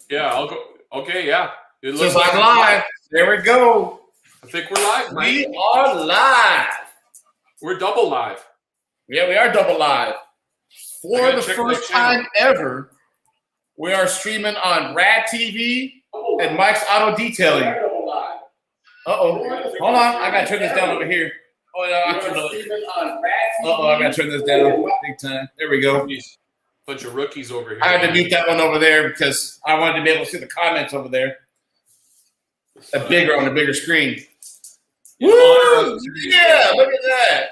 Yeah, I'll go. Okay, yeah. It looks like I'm live. There we go. I think we're live, Mike. We are live. We're double live. Yeah, we are double live. For the first time ever, we are streaming on RAD TV and Mike's Auto Detailing. Uh-oh. Hold on. I got to turn this down over here. Oh, yeah. Uh-oh, I got to turn this down big time. There we go. Bunch of rookies over here. I had to mute that one over there because I wanted to be able to see the comments over there. On a bigger screen. Woo! Yeah, look at that.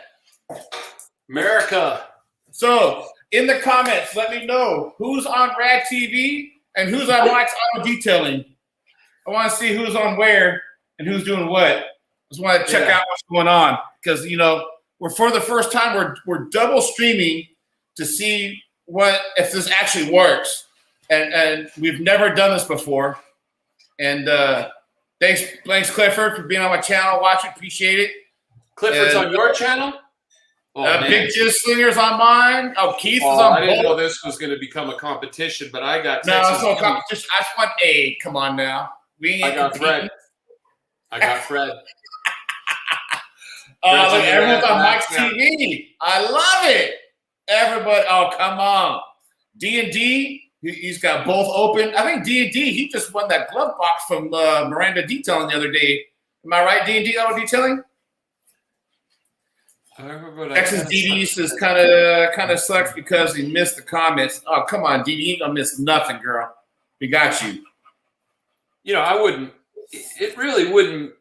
America. So, in the comments, let me know who's on RAD TV and who's on Mike's Auto Detailing. I want to see who's on where and who's doing what. I just want to check out what's going on because, you know, for the first time, we're double streaming to see if this actually works. And we've never done this before. And thanks, Clifford, for being on my channel, watching. Appreciate it. Clifford's on your channel? Oh, Big Jizz Slinger's on mine. Oh, Keith is on I didn't both. know this was going to become a competition, but I got No, it's no competition. I just want A. Come on now. I got Fred. Look, everyone's on Mike's TV. I love it. Everybody, oh, come on. D&D, he's got both open. I think D&D, he just won that glove box from Miranda Detailing the other day. Am I right, D&D Auto Detailing? Texas DD says kind of sucks because he missed the comments. Oh, come on, DD, you ain't gonna miss nothing, girl. We got you. You know, I wouldn't. It really wouldn't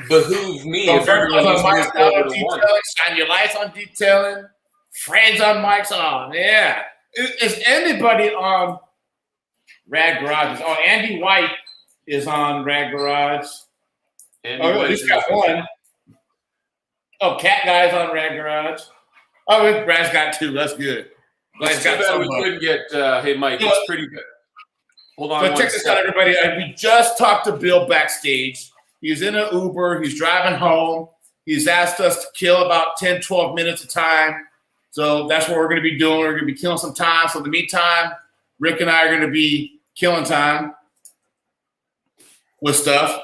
behoove me if everyone's on Mike's Auto Detailing. Shine your lights on detailing. Friends on Mike's on. Yeah. Is anybody on RAD Garage? Oh, Andy White is on RAD Garage. At least got one. Oh, Cat Guy's on RAD Garage. Oh, Brad's got two. That's good. It's too bad we couldn't get, hey, Mike, it's pretty good. Hold on. So check this out, everybody. We just talked to Bill backstage. He's in an Uber. He's driving home. He's asked us to kill about 10, 12 minutes of time. So that's what we're going to be doing. We're going to be killing some time. So in the meantime, Rick and I are going to be killing time with stuff.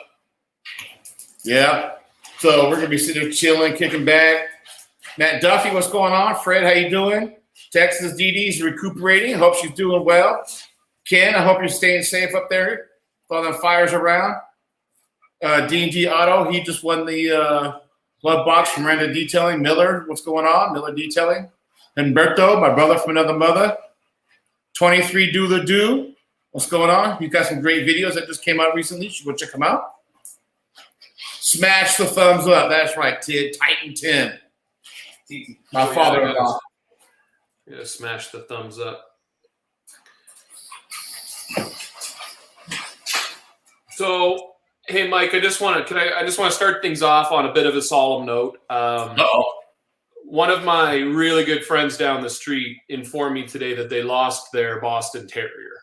Yeah. So we're going to be sitting there chilling, kicking back. Matt Duffy, what's going on? Fred, how you doing? Texas DD's recuperating. Hope she's doing well. Ken, I hope you're staying safe up there with all the fires around. D&D Auto, he just won the glove box from Random Detailing. Miller, what's going on? Miller Detailing. Humberto, my brother from another mother. 23 Do the Do. What's going on? You've got some great videos that just came out recently. You should go check them out. Smash the thumbs up. That's right, Titan Tim. My father-in-law. Yeah, smash the thumbs up. So, hey, Mike, I just want to start things off on a bit of a solemn note. One of my really good friends down the street informed me today that they lost their Boston Terrier.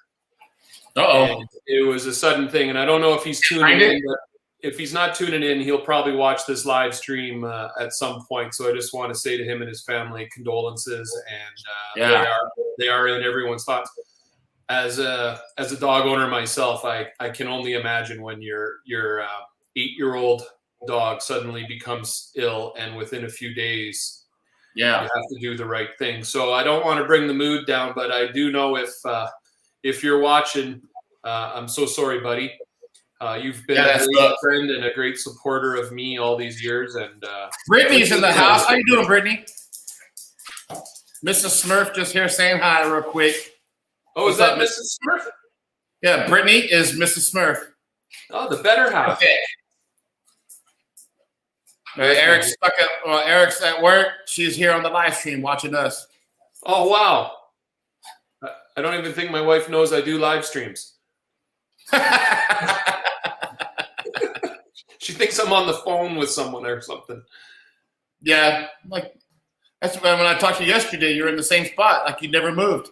And it was a sudden thing, and I don't know if he's tuning in. But if he's not tuning in, he'll probably watch this live stream at some point. So I just want to say to him and his family, condolences, and they are in everyone's thoughts. As a dog owner myself, I can only imagine when your 8-year-old dog suddenly becomes ill, and within a few days, you have to do the right thing. So I don't want to bring the mood down, but I do know if you're watching, I'm so sorry, buddy. You've been a great friend and a great supporter of me all these years. And Brittany's in the house. How you doing, Brittany? Mrs. Smurf just here saying hi real quick. Oh, is that Mrs. Smurf? Yeah, Brittany is Mrs. Smurf. Oh, the better half. Okay. Eric's Eric's at work. She's here on the live stream watching us. Oh, wow. I don't even think my wife knows I do live streams. She thinks I'm on the phone with someone or something. Yeah, like that's when I talked to you yesterday. You're in the same spot, like you never moved.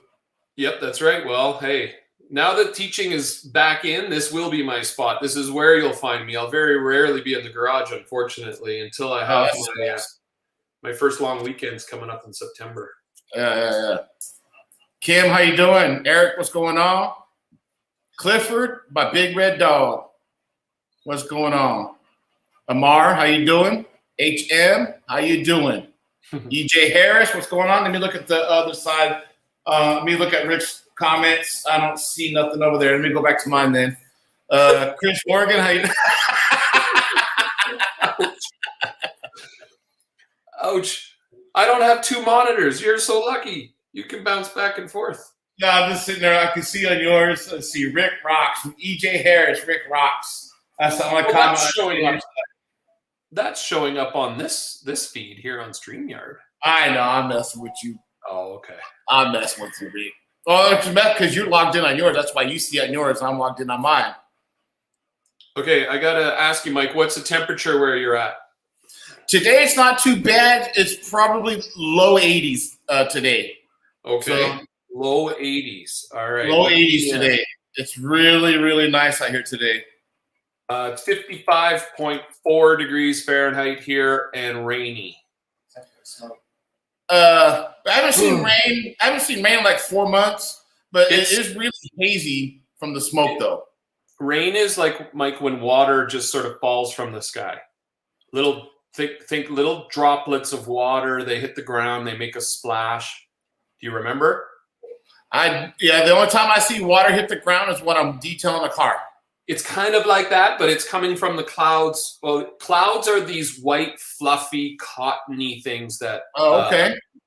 Yep, that's right. Well, hey, now that teaching is back in, this will be my spot. This is where you'll find me. I'll very rarely be in the garage, unfortunately, until I have my first long weekends coming up in September. Yeah. Kim, how you doing? Eric, what's going on? Clifford, my big red dog. What's going on? Amar, how you doing? HM, how you doing? EJ Harris, what's going on? Let me look at the other side. Let me look at Rick's comments. I don't see nothing over there. Let me go back to mine then. Chris Morgan, how you doing? Ouch. I don't have 2 monitors. You're so lucky. You can bounce back and forth. No, I'm just sitting there. I can see on yours. Let's see. Rick rocks. From EJ Harris, Rick rocks. That's my comment. That's showing up. That's showing up on this feed here on StreamYard. I know. I'm messing with you. Oh, okay. I'm messing with you, Rick. Oh, it's because you're logged in on yours. That's why you see on yours. I'm logged in on mine. Okay, I got to ask you, Mike, what's the temperature where you're at? Today, it's not too bad. It's probably low 80s today. Okay. So, low 80s. All right. Low 80s today. It's really, really nice out here today. It's 55.4 degrees Fahrenheit here and rainy. I haven't seen rain. I haven't seen rain in like 4 months, but it is really hazy from the smoke, though. Rain is like, Mike, when water just sort of falls from the sky. Think little droplets of water. They hit the ground. They make a splash. Do you remember? Yeah, the only time I see water hit the ground is when I'm detailing a car. It's kind of like that, but it's coming from the clouds. Well, clouds are these white, fluffy, cottony things that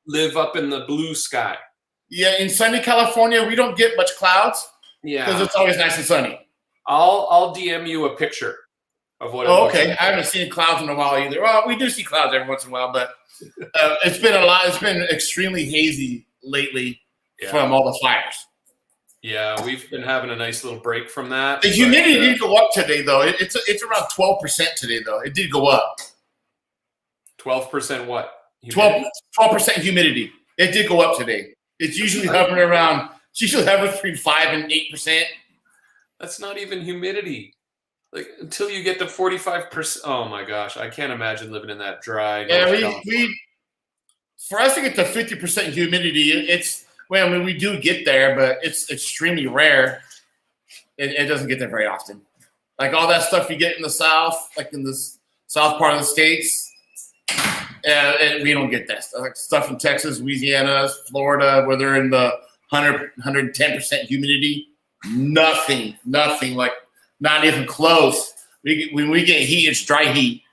live up in the blue sky. Yeah, in sunny California, we don't get much clouds. Yeah, because it's always nice and sunny. I'll DM you a picture of what. Okay, I haven't seen clouds in a while either. Well, we do see clouds every once in a while, but it's been a lot. It's been extremely hazy lately from all the fires. Yeah, we've been having a nice little break from that. The humidity did go up today, though. It's around 12% today, though. It did go up. 12% what? 12% humidity. It did go up today. It's usually hovering around. It's usually hovering between 5 and 8%. That's not even humidity. Like until you get to 45%. Oh my gosh, I can't imagine living in that dry. Yeah, we for us to get to 50% humidity, it's. Well, I mean, we do get there, but it's extremely rare. It doesn't get there very often. Like all that stuff you get in the South, like in the South part of the States, and we don't get that stuff. Like stuff in Texas, Louisiana, Florida, where they're in the 110% humidity. Nothing, like not even close. When we get heat, it's dry heat.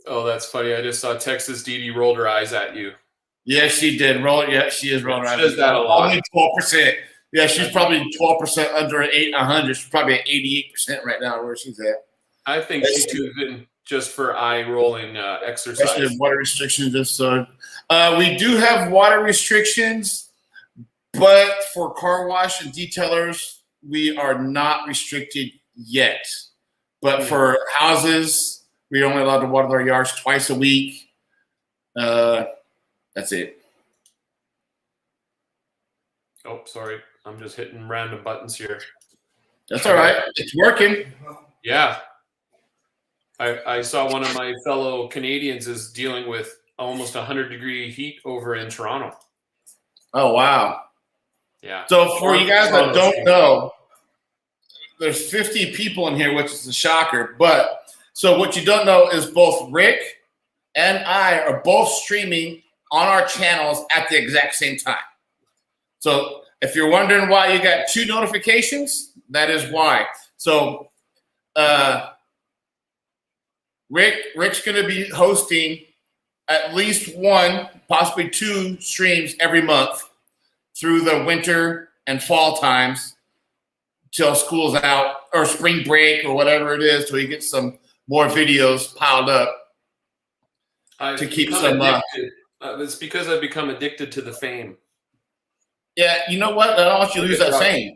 Oh, that's funny. I just saw Texas Dee rolled her eyes at you. Yeah, she did. Yeah, she is rolling around. She does that a lot. Only 12%. Yeah, she's probably 12% under 100. She's probably at 88% right now where she's at. I think she tuned in just for eye rolling exercise. Especially water restrictions. We do have water restrictions, but for car wash and detailers, we are not restricted yet. But for houses, we're only allowed to water our yards twice a week. That's it. Oh, sorry. I'm just hitting random buttons here. That's all right. It's working. Yeah. I saw one of my fellow Canadians is dealing with almost 100-degree heat over in Toronto. Oh, wow. Yeah. So for you guys that don't know, there's 50 people in here, which is a shocker. But so what you don't know is both Rick and I are both streaming on our channels at the exact same time. So if you're wondering why you got 2 notifications, that is why. So Rick's going to be hosting at least 1, possibly 2 streams every month through the winter and fall times till school's out or spring break or whatever it is till you get some more videos piled up to keep some it's because I've become addicted to the fame. Yeah, you know what? I don't want you to lose that fame.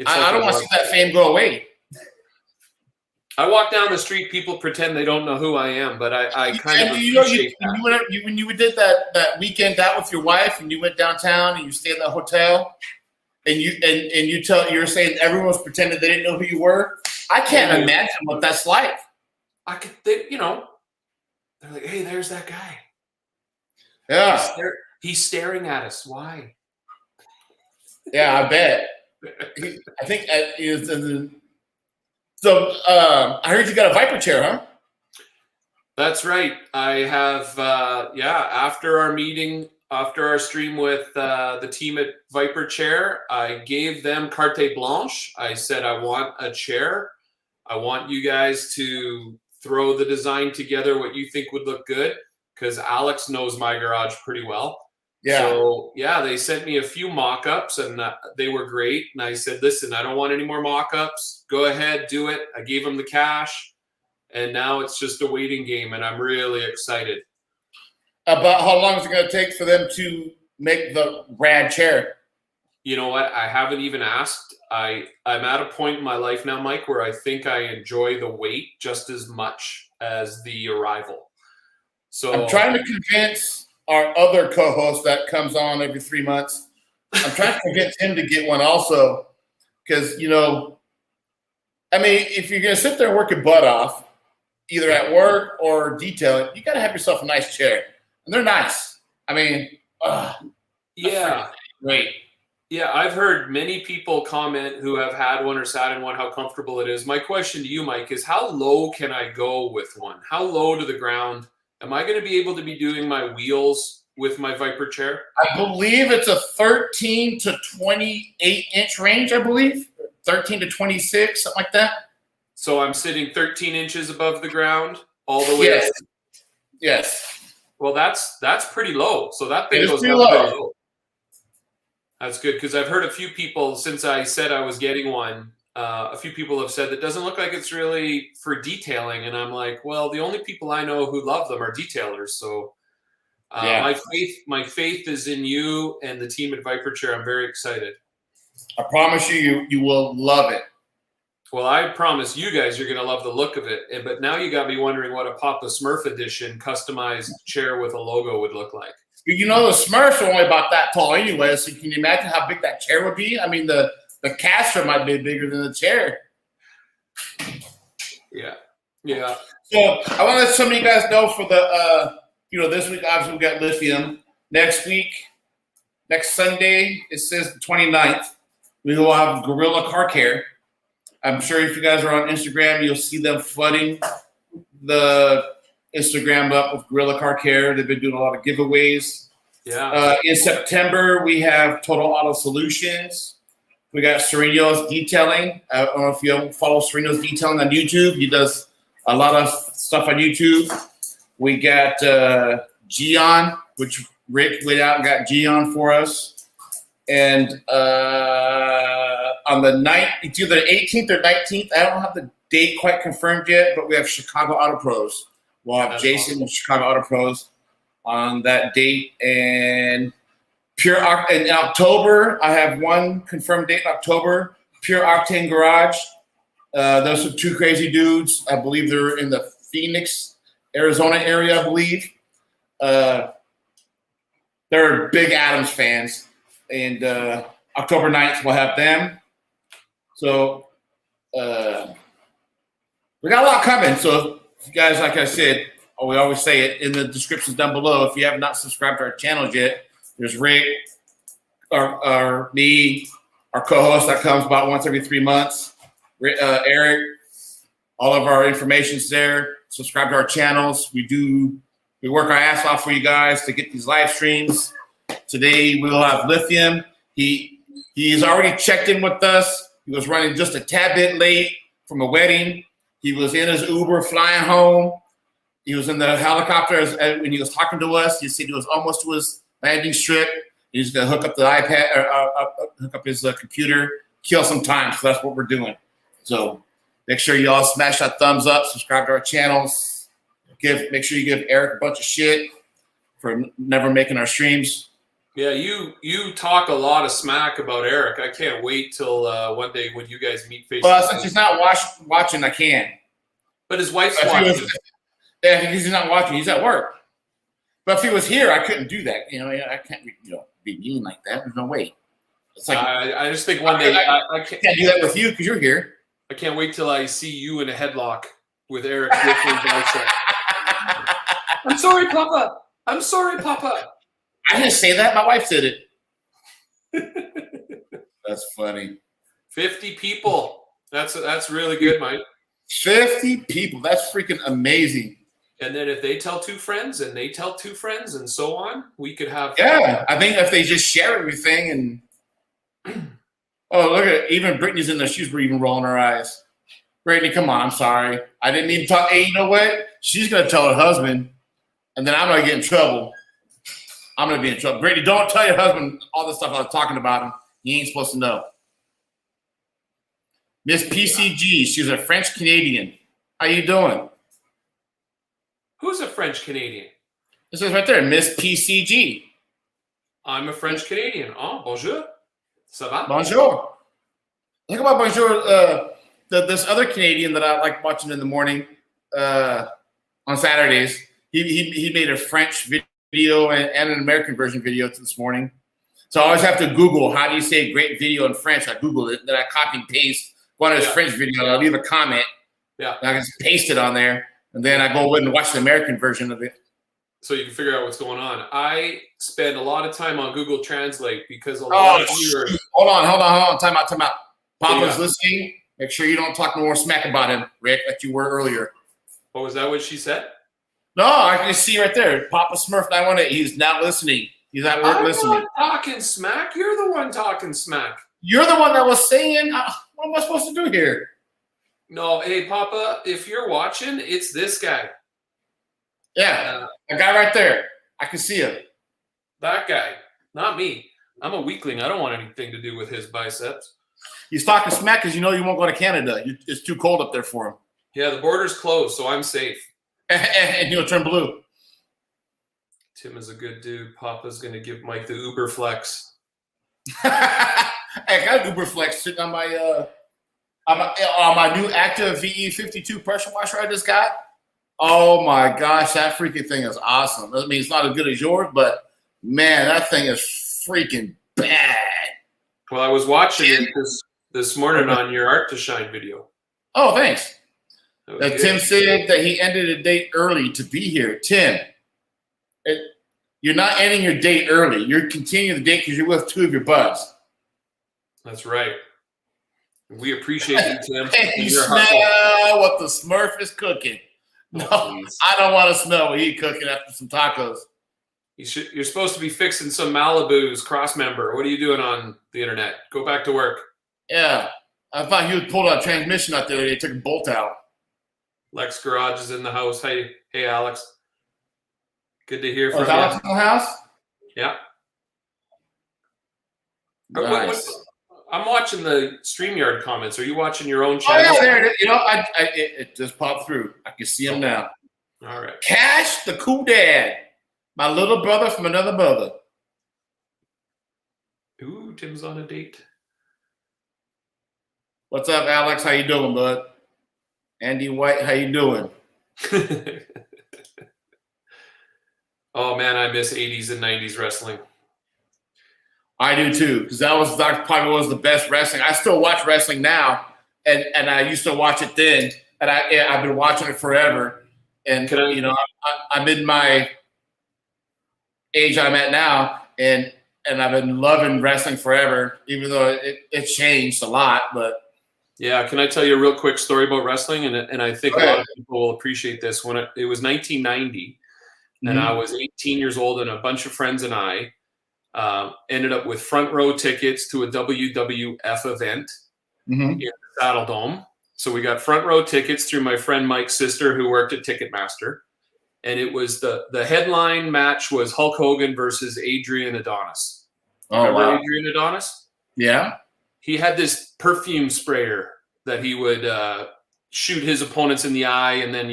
I don't want to see that fame go away. I walk down the street, people pretend they don't know who I am, but I kind of appreciate that. When you did that weekend out with your wife and you went downtown and you stayed in the hotel and you were saying everyone was pretending they didn't know who you were. I can't imagine what that's like. They're like, hey, there's that guy. Yeah. He's staring at us. Why? Yeah, I bet. I think so. I heard you got a Vyper chair, huh? That's right. I have. After our meeting, after our stream with the team at Vyper Chair, I gave them carte blanche. I said, I want a chair. I want you guys to throw the design together, what you think would look good, because Alex knows my garage pretty well. Yeah. So, yeah, they sent me a few mock-ups, and they were great. And I said, listen, I don't want any more mock-ups. Go ahead, do it. I gave them the cash, and now it's just a waiting game, and I'm really excited. About how long is it going to take for them to make the RAD chair? You know what? I haven't even asked. I'm at a point in my life now, Mike, where I think I enjoy the wait just as much as the arrival. So I'm trying to convince our other co-host that comes on every 3 months. I'm trying to convince him to get one also, because, you know, I mean, if you're going to sit there and work your butt off, either at work or detailing, you got to have yourself a nice chair. And they're nice. I mean, yeah. Great. Yeah, I've heard many people comment who have had one or sat in one how comfortable it is. My question to you, Mike, is how low can I go with one? How low to the ground? Am I going to be able to be doing my wheels with my Vyper chair? I believe it's a 13 to 28 inch range, I believe. 13 to 26, something like that. So I'm sitting 13 inches above the ground all the way Yes. up? Yes. Well, that's pretty low. So that thing goes pretty down low. pretty low. That's good, because I've heard a few people, since I said I was getting one, a few people have said that doesn't look like it's really for detailing. And I'm like, well, the only people I know who love them are detailers. So my faith is in you and the team at Vyper Chair. I'm very excited. I promise you will love it. Well, I promise you guys you're going to love the look of it. But now you got me wondering what a Papa Smurf edition customized chair with a logo would look like. You know, the Smurfs are only about that tall anyway, so can you imagine how big that chair would be? I mean, the caster might be bigger than the chair. Yeah. Yeah. So I want to let some of you guys know for the, this week, obviously, we got Lithium. Next week, next Sunday, it says the 29th, we will have Gorilla Car Care. I'm sure if you guys are on Instagram, you'll see them flooding the Instagram up with Gorilla Car Care. They've been doing a lot of giveaways. Yeah. In September, we have Total Auto Solutions. We got Sereno's Detailing. I don't know if you follow Sereno's Detailing on YouTube. He does a lot of stuff on YouTube. We got Gion, which Rick went out and got Gion for us. And on the night, it's either the 18th or 19th. I don't have the date quite confirmed yet, but we have Chicago Auto Pros. We'll have Jason and Chicago Auto Pros on that date. And in October, I have one confirmed date in October, Pure Octane Garage. Those are two crazy dudes. I believe they're in the Phoenix, Arizona area, I believe. They're big Adams fans. And October 9th, we'll have them. So we got a lot coming. So if you guys, like I said, we always say it in the descriptions down below. If you have not subscribed to our channels yet, there's Rick, me, our co-host that comes about once every 3 months. Eric, all of our information's there. Subscribe to our channels. We work our ass off for you guys to get these live streams. Today we'll have Lithium. He's already checked in with us. He was running just a tad bit late from a wedding. He was in his Uber flying home. He was in the helicopter when he was talking to us. He said he was almost to his landing strip. He's going to hook up the iPad, or hook up his computer, kill some time. So that's what we're doing. So make sure you all smash that thumbs up, subscribe to our channels. Make sure you give Eric a bunch of shit for never making our streams. Yeah, you talk a lot of smack about Eric. I can't wait till one day when you guys meet face to face. Well, since he's not watching, I can. But his wife's watching. Yeah, he's not watching. He's at work. But if he was here, I couldn't do that. I can't be mean like that. There's no way. It's like I just think one day I can't do that with you because you're here. I can't wait till I see you in a headlock with Eric. I'm sorry, Papa. I'm sorry, Papa. I didn't say that. My wife said it. That's funny. 50 people. That's really good, Mike. 50 people. That's freaking amazing. And then if they tell 2 friends and they tell 2 friends and so on, we could have. Yeah, I think if they just share everything and oh, look at it. Even Brittany's in there. She's even rolling her eyes. Brittany, come on. I'm sorry. I didn't even talk. Hey, you know what? She's going to tell her husband, and then I'm going to get in trouble. I'm going to be in trouble. Brittany, don't tell your husband all the stuff I was talking about him. He ain't supposed to know. Miss PCG, she's a French Canadian. How you doing? Who's a French Canadian? It says right there, Miss PCG. I'm a French Canadian. Oh, bonjour. Ça va? Bonjour. Think about bonjour. This other Canadian that I like watching in the morning on Saturdays. He made a French video and an American version video this morning. So I always have to Google how do you say great video in French. I Googled it, then I copy and paste one of his French videos. I'll leave a comment. Yeah. And I can just paste it on there, and then I go and watch the American version of it. So you can figure out what's going on. I spend a lot of time on Google Translate because a lot of you are. Hold on. Time out. Papa's listening. Make sure you don't talk no more smack about him, Rick, like you were earlier. Oh, was that what she said? No, I can see right there. Papa Smurf 918. He's not listening. He's at work listening. I'm not talking smack. You're the one talking smack. You're the one that was saying, what am I supposed to do here? No, hey, Papa, if you're watching, it's this guy. Yeah, a guy right there. I can see him. That guy, not me. I'm a weakling. I don't want anything to do with his biceps. He's talking smack because you know you won't go to Canada. It's too cold up there for him. Yeah, the border's closed, so I'm safe. And he'll turn blue. Tim is a good dude. Papa's going to give Mike the Uber Flex. I got an Uber Flex sitting on my new Active VE52 pressure washer I just got. Oh my gosh, that freaking thing is awesome. I mean, it's not as good as yours, but man, that thing is freaking bad. Well, I was watching it this morning on your Art to Shine video. Oh, thanks. Okay. Tim said that he ended a date early to be here. Tim, you're not ending your date early. You're continuing the date because you're with 2 of your buds. That's right. We appreciate you, Tim. And you smell what the Smurf is cooking. No, I don't want to smell what he's cooking after some tacos. You're supposed to be fixing some Malibu's cross-member. What are you doing on the internet? Go back to work. Yeah. I thought he was pulled out a transmission out there. They took a bolt out. LEX Garage is in the house. Hey, Alex. Good to hear from you. Alex in the house? Yeah. Nice. I'm watching the StreamYard comments. Are you watching your own channel? Oh, yeah, there it is. You know, it just popped through. I can see him now. All right. Cash the cool dad. My little brother from another mother. Ooh, Tim's on a date. What's up, Alex? How you doing, bud? Andy White, how you doing? Oh, man, I miss 80s and 90s wrestling. I do, too, because that probably was the best wrestling. I still watch wrestling now, and I used to watch it then, and I've been watching it forever. And, I'm in my age I'm at now, and I've been loving wrestling forever, even though it changed a lot. But yeah, can I tell you a real quick story about wrestling? And I think a lot of people will appreciate this. When it was 1990, and I was 18 years old, and a bunch of friends and I ended up with front row tickets to a WWF event in the Saddle Dome. So we got front row tickets through my friend Mike's sister, who worked at Ticketmaster. And it was the headline match was Hulk Hogan versus Adrian Adonis. Remember Adrian Adonis? Yeah. He had this perfume sprayer that he would shoot his opponents in the eye. And then,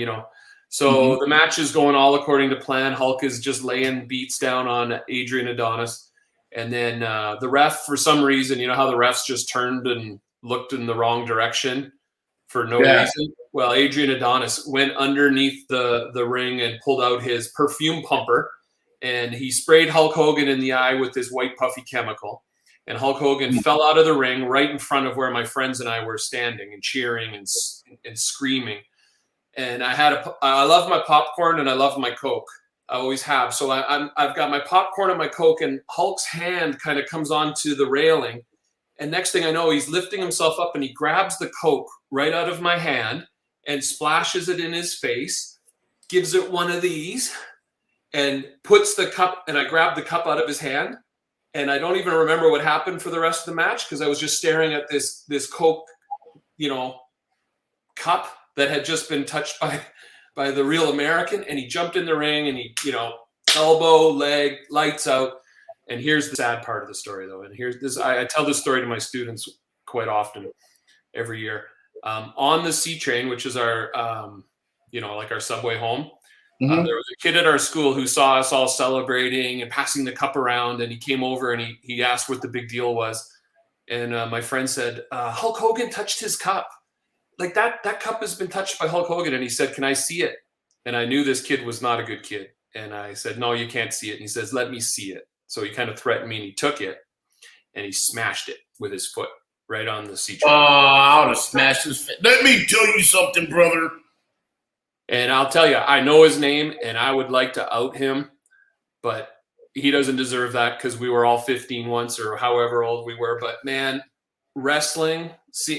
so the match is going all according to plan. Hulk is just laying beats down on Adrian Adonis. And then the ref, for some reason, you know how the refs just turned and looked in the wrong direction for no reason? Well, Adrian Adonis went underneath the ring and pulled out his perfume pumper, and he sprayed Hulk Hogan in the eye with this white puffy chemical. And Hulk Hogan fell out of the ring right in front of where my friends and I were standing and cheering and screaming. And I love my popcorn and I love my Coke. I always have. So I've got my popcorn and my Coke, and Hulk's hand kind of comes onto the railing, And next thing I know, he's lifting himself up and he grabs the Coke right out of my hand and splashes it in his face, gives it one of these, and puts the cup, and I grab the cup out of his hand. And I don't even remember what happened for the rest of the match because I was just staring at this Coke, cup that had just been touched by the real American. And he jumped in the ring and he, elbow, leg, lights out. And here's the sad part of the story, though. And here's this: I tell this story to my students quite often, every year. On the C train, which is our, like our subway home, there was a kid at our school who saw us all celebrating and passing the cup around, and he came over and he asked what the big deal was. And my friend said, Hulk Hogan touched his cup. Like that cup has been touched by Hulk Hogan. And he said, can I see it? And I knew this kid was not a good kid. And I said, no, you can't see it. And he says, let me see it. So he kind of threatened me and he took it and he smashed it with his foot right on the seat. Oh, I would have smashed his face. Let me tell you something, brother. And I'll tell you, I know his name and I would like to out him, but he doesn't deserve that because we were all 15 once or however old we were. But man, wrestling,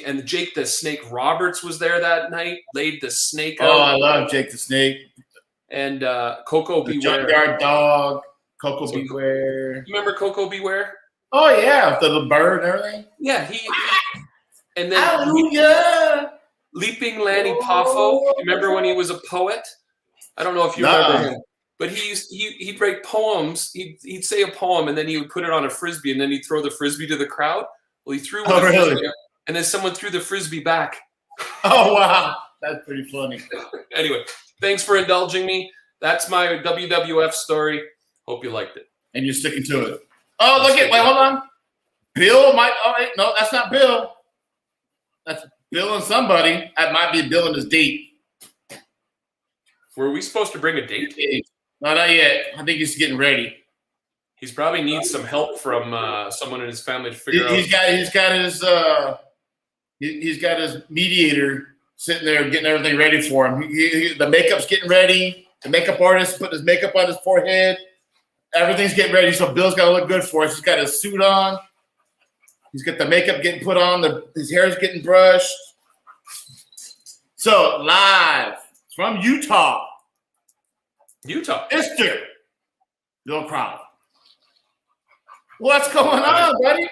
and Jake the Snake Roberts was there that night, laid the snake out. Oh, I love Jake the Snake. And Coco the Beware. Junkyard Dog. Coco Beware. You remember Coco Beware? Oh yeah, with the little bird and everything. Yeah, and then Hallelujah. Leaping Lanny Poffo. Remember when he was a poet? I don't know if you remember him, but he'd write poems. He'd say a poem and then he would put it on a frisbee and then he'd throw the frisbee to the crowd. Well, he threw one frisbee, and then someone threw the frisbee back. Oh wow, that's pretty funny. Anyway, thanks for indulging me. That's my WWF story. Hope you liked it. And you're sticking to it. Oh, look at, wait, hold on. Bill might, wait, no, that's not Bill. That's Bill and somebody. That might be Bill and his date. Were we supposed to bring a date? No, not yet. I think he's getting ready. He's probably needs some help from someone in his family to figure out. He's got his mediator sitting there getting everything ready for him. The makeup's getting ready. The makeup artist put his makeup on his forehead. Everything's getting ready, so Bill's got to look good for us. He's got his suit on. He's got the makeup getting put on. His hair's getting brushed. So, live from Utah. Mr. Bill Crowley. What's going on, buddy?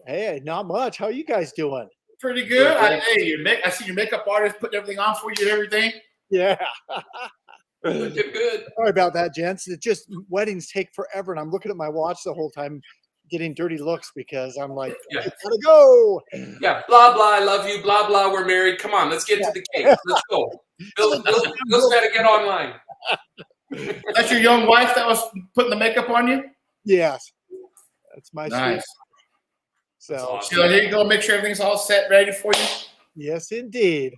Hey, not much. How are you guys doing? Pretty good. I see your makeup artist putting everything on for you and everything. Yeah. Looking good. Sorry about that, gents. It's just weddings take forever, and I'm looking at my watch the whole time, getting dirty looks because I'm like, I gotta go. Yeah, blah blah. I love you. Blah blah. We're married. Come on, let's get to the cake. Let's go. Bill's got to get online. That's your young wife that was putting the makeup on you? Yes, that's my nice. sweet. So awesome. Here you go. Make sure everything's all set, ready for you. Yes, indeed.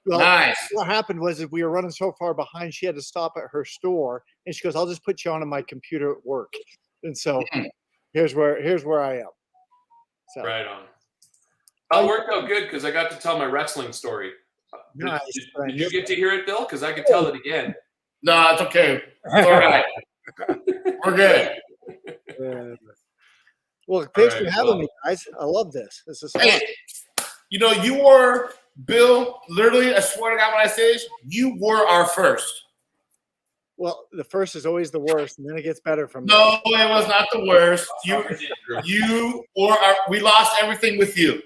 Well, nice. What happened was that we were running so far behind, she had to stop at her store, and she goes, "I'll just put you on my computer at work." And so here's where I am. So right on. That worked out good because I got to tell my wrestling story. Nice. Did you get to hear it, Bill? Because I could tell it again. No, it's okay. It's all right. We're good. Well, thanks for having me, guys. I love this. This is fun. Hey, you were, Bill, literally, I swear to God when I say this, you were our first. Well, the first is always the worst, and then it gets better from there. No, it was not the worst. We lost everything with you.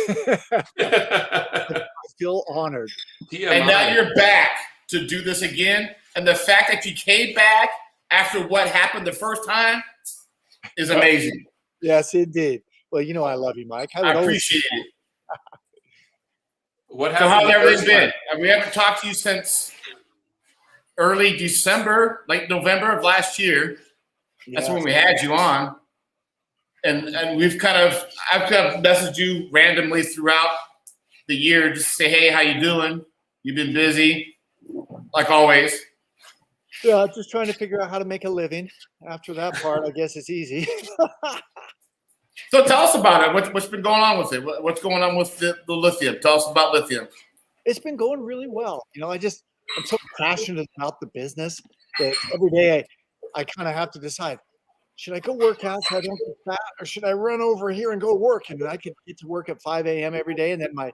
I feel honored. And now you're back to do this again. And the fact that you came back after what happened the first time is amazing. Yes, indeed. Well, I love you, Mike. I appreciate it. What happened? So how's everything been? We haven't talked to you since early December, late November of last year. That's when we had you on. And I've kind of messaged you randomly throughout the year just to say, hey, how you doing? You've been busy, like always. Yeah, just trying to figure out how to make a living. After that part, I guess it's easy. So tell us about it. What's been going on with it? What's going on with the lithium? Tell us about lithium. It's been going really well. I'm so passionate about the business that every day I kind of have to decide, should I go work out so I don't get fat, or should I run over here and go work? And then I could get to work at 5 a.m. every day. And then my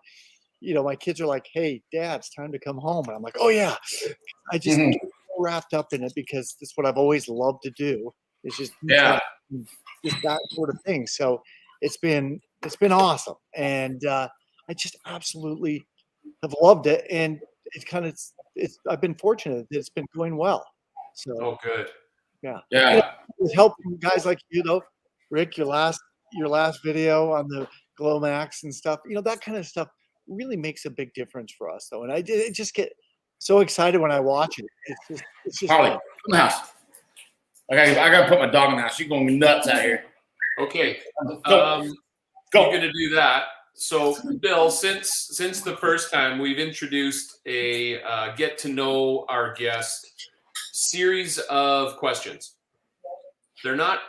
kids are like, hey, Dad, it's time to come home. And I'm like, oh, yeah. I just get so wrapped up in it because that's what I've always loved to do. It's just that sort of thing. So it's been awesome. And I just absolutely have loved it. And I've been fortunate that it's been going well. So good. Yeah. It's helping guys like you though, Rick, your last video on the Glow Max and stuff, that kind of stuff really makes a big difference for us though. And I just get so excited when I watch it. It's just Harley, come in the house. I gotta put my dog in the house. She's going nuts out here. Okay. Go. You're gonna do that. So Bill, since the first time, we've introduced a get to know our guest series of questions. They're not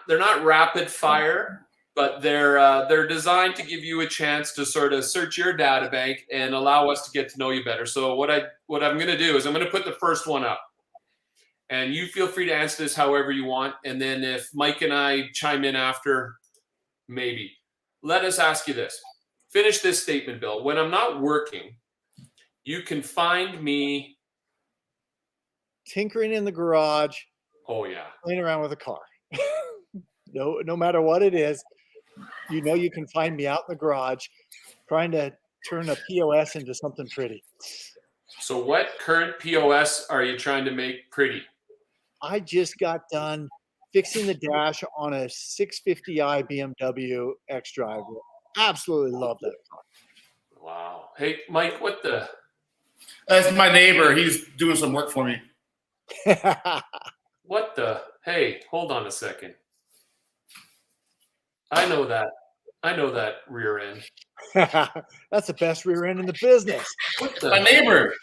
rapid fire, but they're designed to give you a chance to sort of search your data bank and allow us to get to know you better. So what I'm going to do is I'm going to put the first one up, and you feel free to answer this however you want. And then if Mike and I chime in after, maybe. Let us ask you this. Finish this statement, Bill. When I'm not working, you can find me tinkering in the garage. Oh yeah. Playing around with a car. No matter what it is, you can find me out in the garage trying to turn a POS into something pretty. So what current POS are you trying to make pretty? I just got done fixing the dash on a 650i BMW xDrive. Absolutely love that car. Wow. Hey, Mike, what the? That's my neighbor. He's doing some work for me. What the? Hey, hold on a second. I know that rear end. That's the best rear end in the business. What the? My neighbor.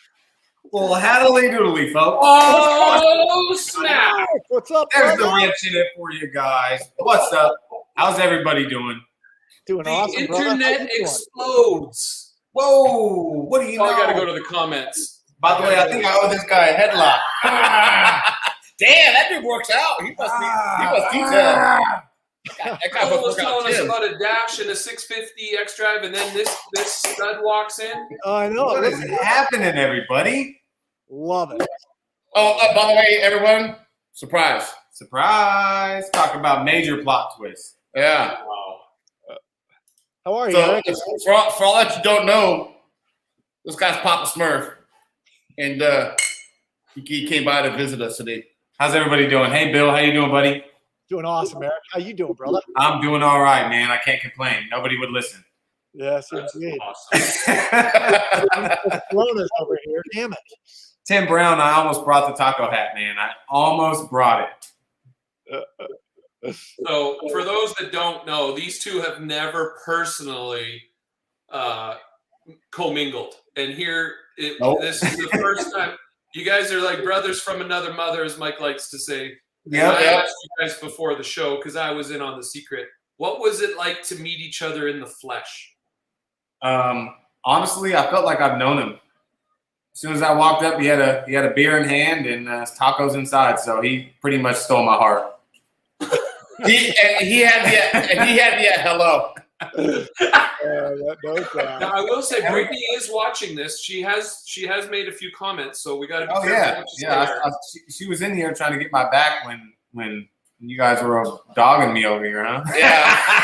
Well, howdy doodly, folks. Oh, snap. What's up, There's the brother? wrench in it for you guys. What's up? How's everybody doing? Doing The awesome, brother. How internet you doing? explodes. Whoa, what do you know? I got to go to the comments. By the way, I think I owe this guy a headlock. Damn, that dude works out. He must detail. That guy Bill must was work out telling us too. about a dash and a 650 xDrive, and then this stud walks in. Oh, I know. What is happening, everybody? Love it. Oh, by the way, everyone, surprise. Surprise! Talk about major plot twists. Yeah. Wow. How are you, So, Eric? for all that you don't know, this guy's Papa Smurf. And he came by to visit us today. How's everybody doing? Hey, Bill, how you doing, buddy? Doing awesome, Eric. How you doing, brother? I'm doing all right, man. I can't complain. Nobody would listen. Yes, That's indeed. awesome. Corona's over here. Damn it. Tim Brown, I almost brought the taco hat, man. I almost brought it. So for those that don't know, these two have never personally commingled. And here, Nope. this is the first time. You guys are like brothers from another mother, as Mike likes to say. Yep. I asked you guys before the show, because I was in on the secret. What was it like to meet each other in the flesh? Honestly, I felt like I've known him. As soon as I walked up, he had a beer in hand and tacos inside, so he pretty much stole my heart. he had the hello. No doubt. Now I will say, Brittany is watching this. She has made a few comments, so we got to be Oh careful yeah, what you say there. she was in here trying to get my back when you guys were dogging me over here, huh? Yeah.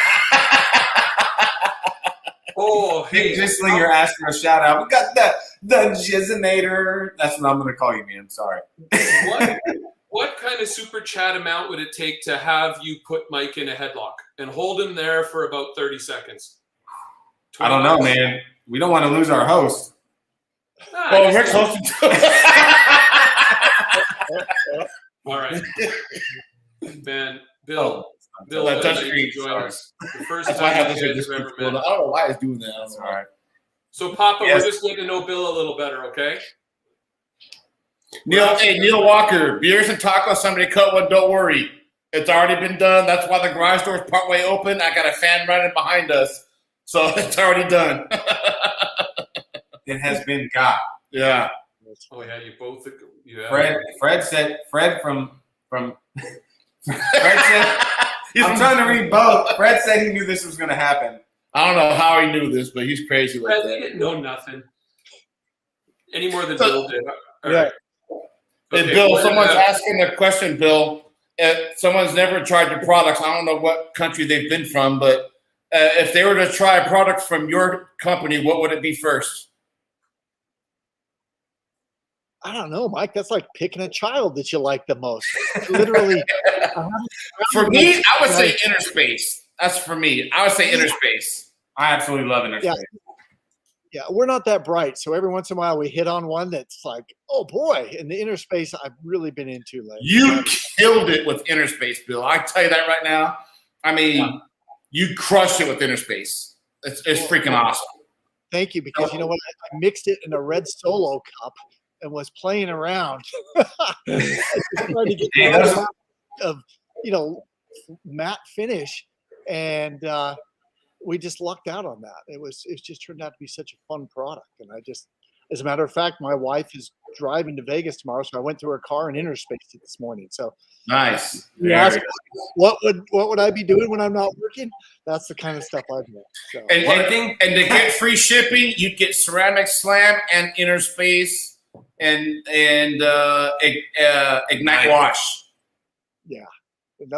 Oh, hey, Big Gislinger asked for a shout out. We got the Jizzinator. That's what I'm gonna call you, man. Sorry. what kind of super chat amount would it take to have you put Mike in a headlock and hold him there for about 30 seconds? I don't know, man. We don't want to lose our host. Well, Rick's hosting too. All right, man. Bill, That touch thank you screen, for joining us. The first That's why I time have you this guys with have this. ever I met. don't know why it's doing that. That's all right. So, Papa, Yes. we're just getting to know Bill a little better, okay? Neil Walker, beers and tacos. Somebody cut one. Don't worry, it's already been done. That's why the garage door is partway open. I got a fan running behind us, so it's already done. It has been got. Yeah. Oh yeah, you both. You have Fred said Fred from Fred said I'm trying to read both. Fred said he knew this was going to happen. I don't know how he knew this, but he's crazy like Fred, that. he didn't know nothing. Any more than Bill did. All Yeah. right. Hey, Okay, Bill, what, someone's asking a question, Bill. Someone's never tried your products. I don't know what country they've been from, but if they were to try a product from your company, what would it be first? I don't know, Mike. That's like picking a child that you like the most. Literally. For me, I would say inner space. That's for me. I would say inner space. I absolutely love it. Yeah, we're not that bright. So every once in a while we hit on one that's like, oh boy. And the inner space I've really been into lately. You killed it with inner space, Bill. I tell you that right now. I mean, you crushed it with inner space. It's freaking awesome. Thank you, because you know what? I mixed it in a red Solo cup and was playing around. Trying to get the of matte finish, and we just lucked out on that. It just turned out to be such a fun product, and as a matter of fact, my wife is driving to Vegas tomorrow, so I went to her car and interspaced it this morning. So nice. What would I be doing when I'm not working? That's the kind of stuff I do. So. And to get free shipping, you'd get Ceramic Slam and inner space and Ignite Wash. Yeah.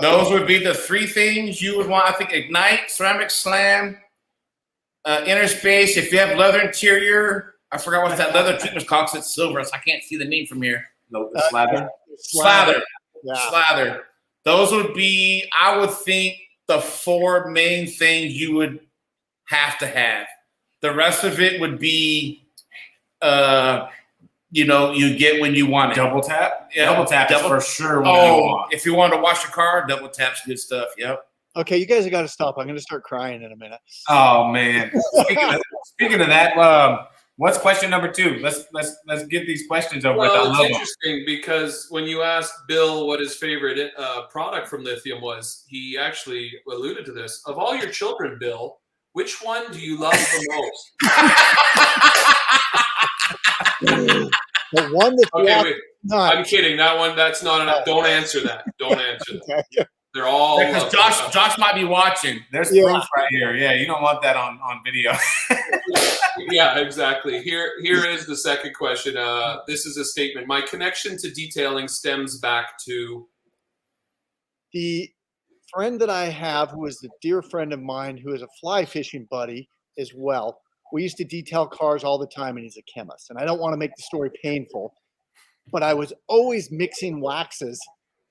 Those would be the three things you would want. I think Ignite, Ceramic Slam, inner space. If you have leather interior, I forgot what that leather treatment's called because it's silver, so I can't see the name from here. No, slather. Slather. Yeah. Slather. Those would be, I would think, the four main things you would have to have. The rest of it would be, you get when you want it. Double tap? Yeah. Double tap is for sure what I want. If you want to wash your car, double tap's good stuff. Yep. Okay, you guys have got to stop. I'm going to start crying in a minute. Oh, man. Speaking of that, what's question number 2? Let's get these questions over with. Well, it's interesting because when you asked Bill what his favorite product from Lithium was, he actually alluded to this. Of all your children, Bill, which one do you love the most? The one that okay, wait. I'm kidding. That one, that's not enough. Don't answer that. Don't answer that. They're all because Josh might be watching. There's proof right here. Yeah, you don't want that on video. Yeah, exactly. Here is the second question. This is a statement. My connection to detailing stems back to the friend that I have, who is a dear friend of mine, who is a fly fishing buddy as well. We used to detail cars all the time, and he's a chemist. And I don't want to make the story painful, but I was always mixing waxes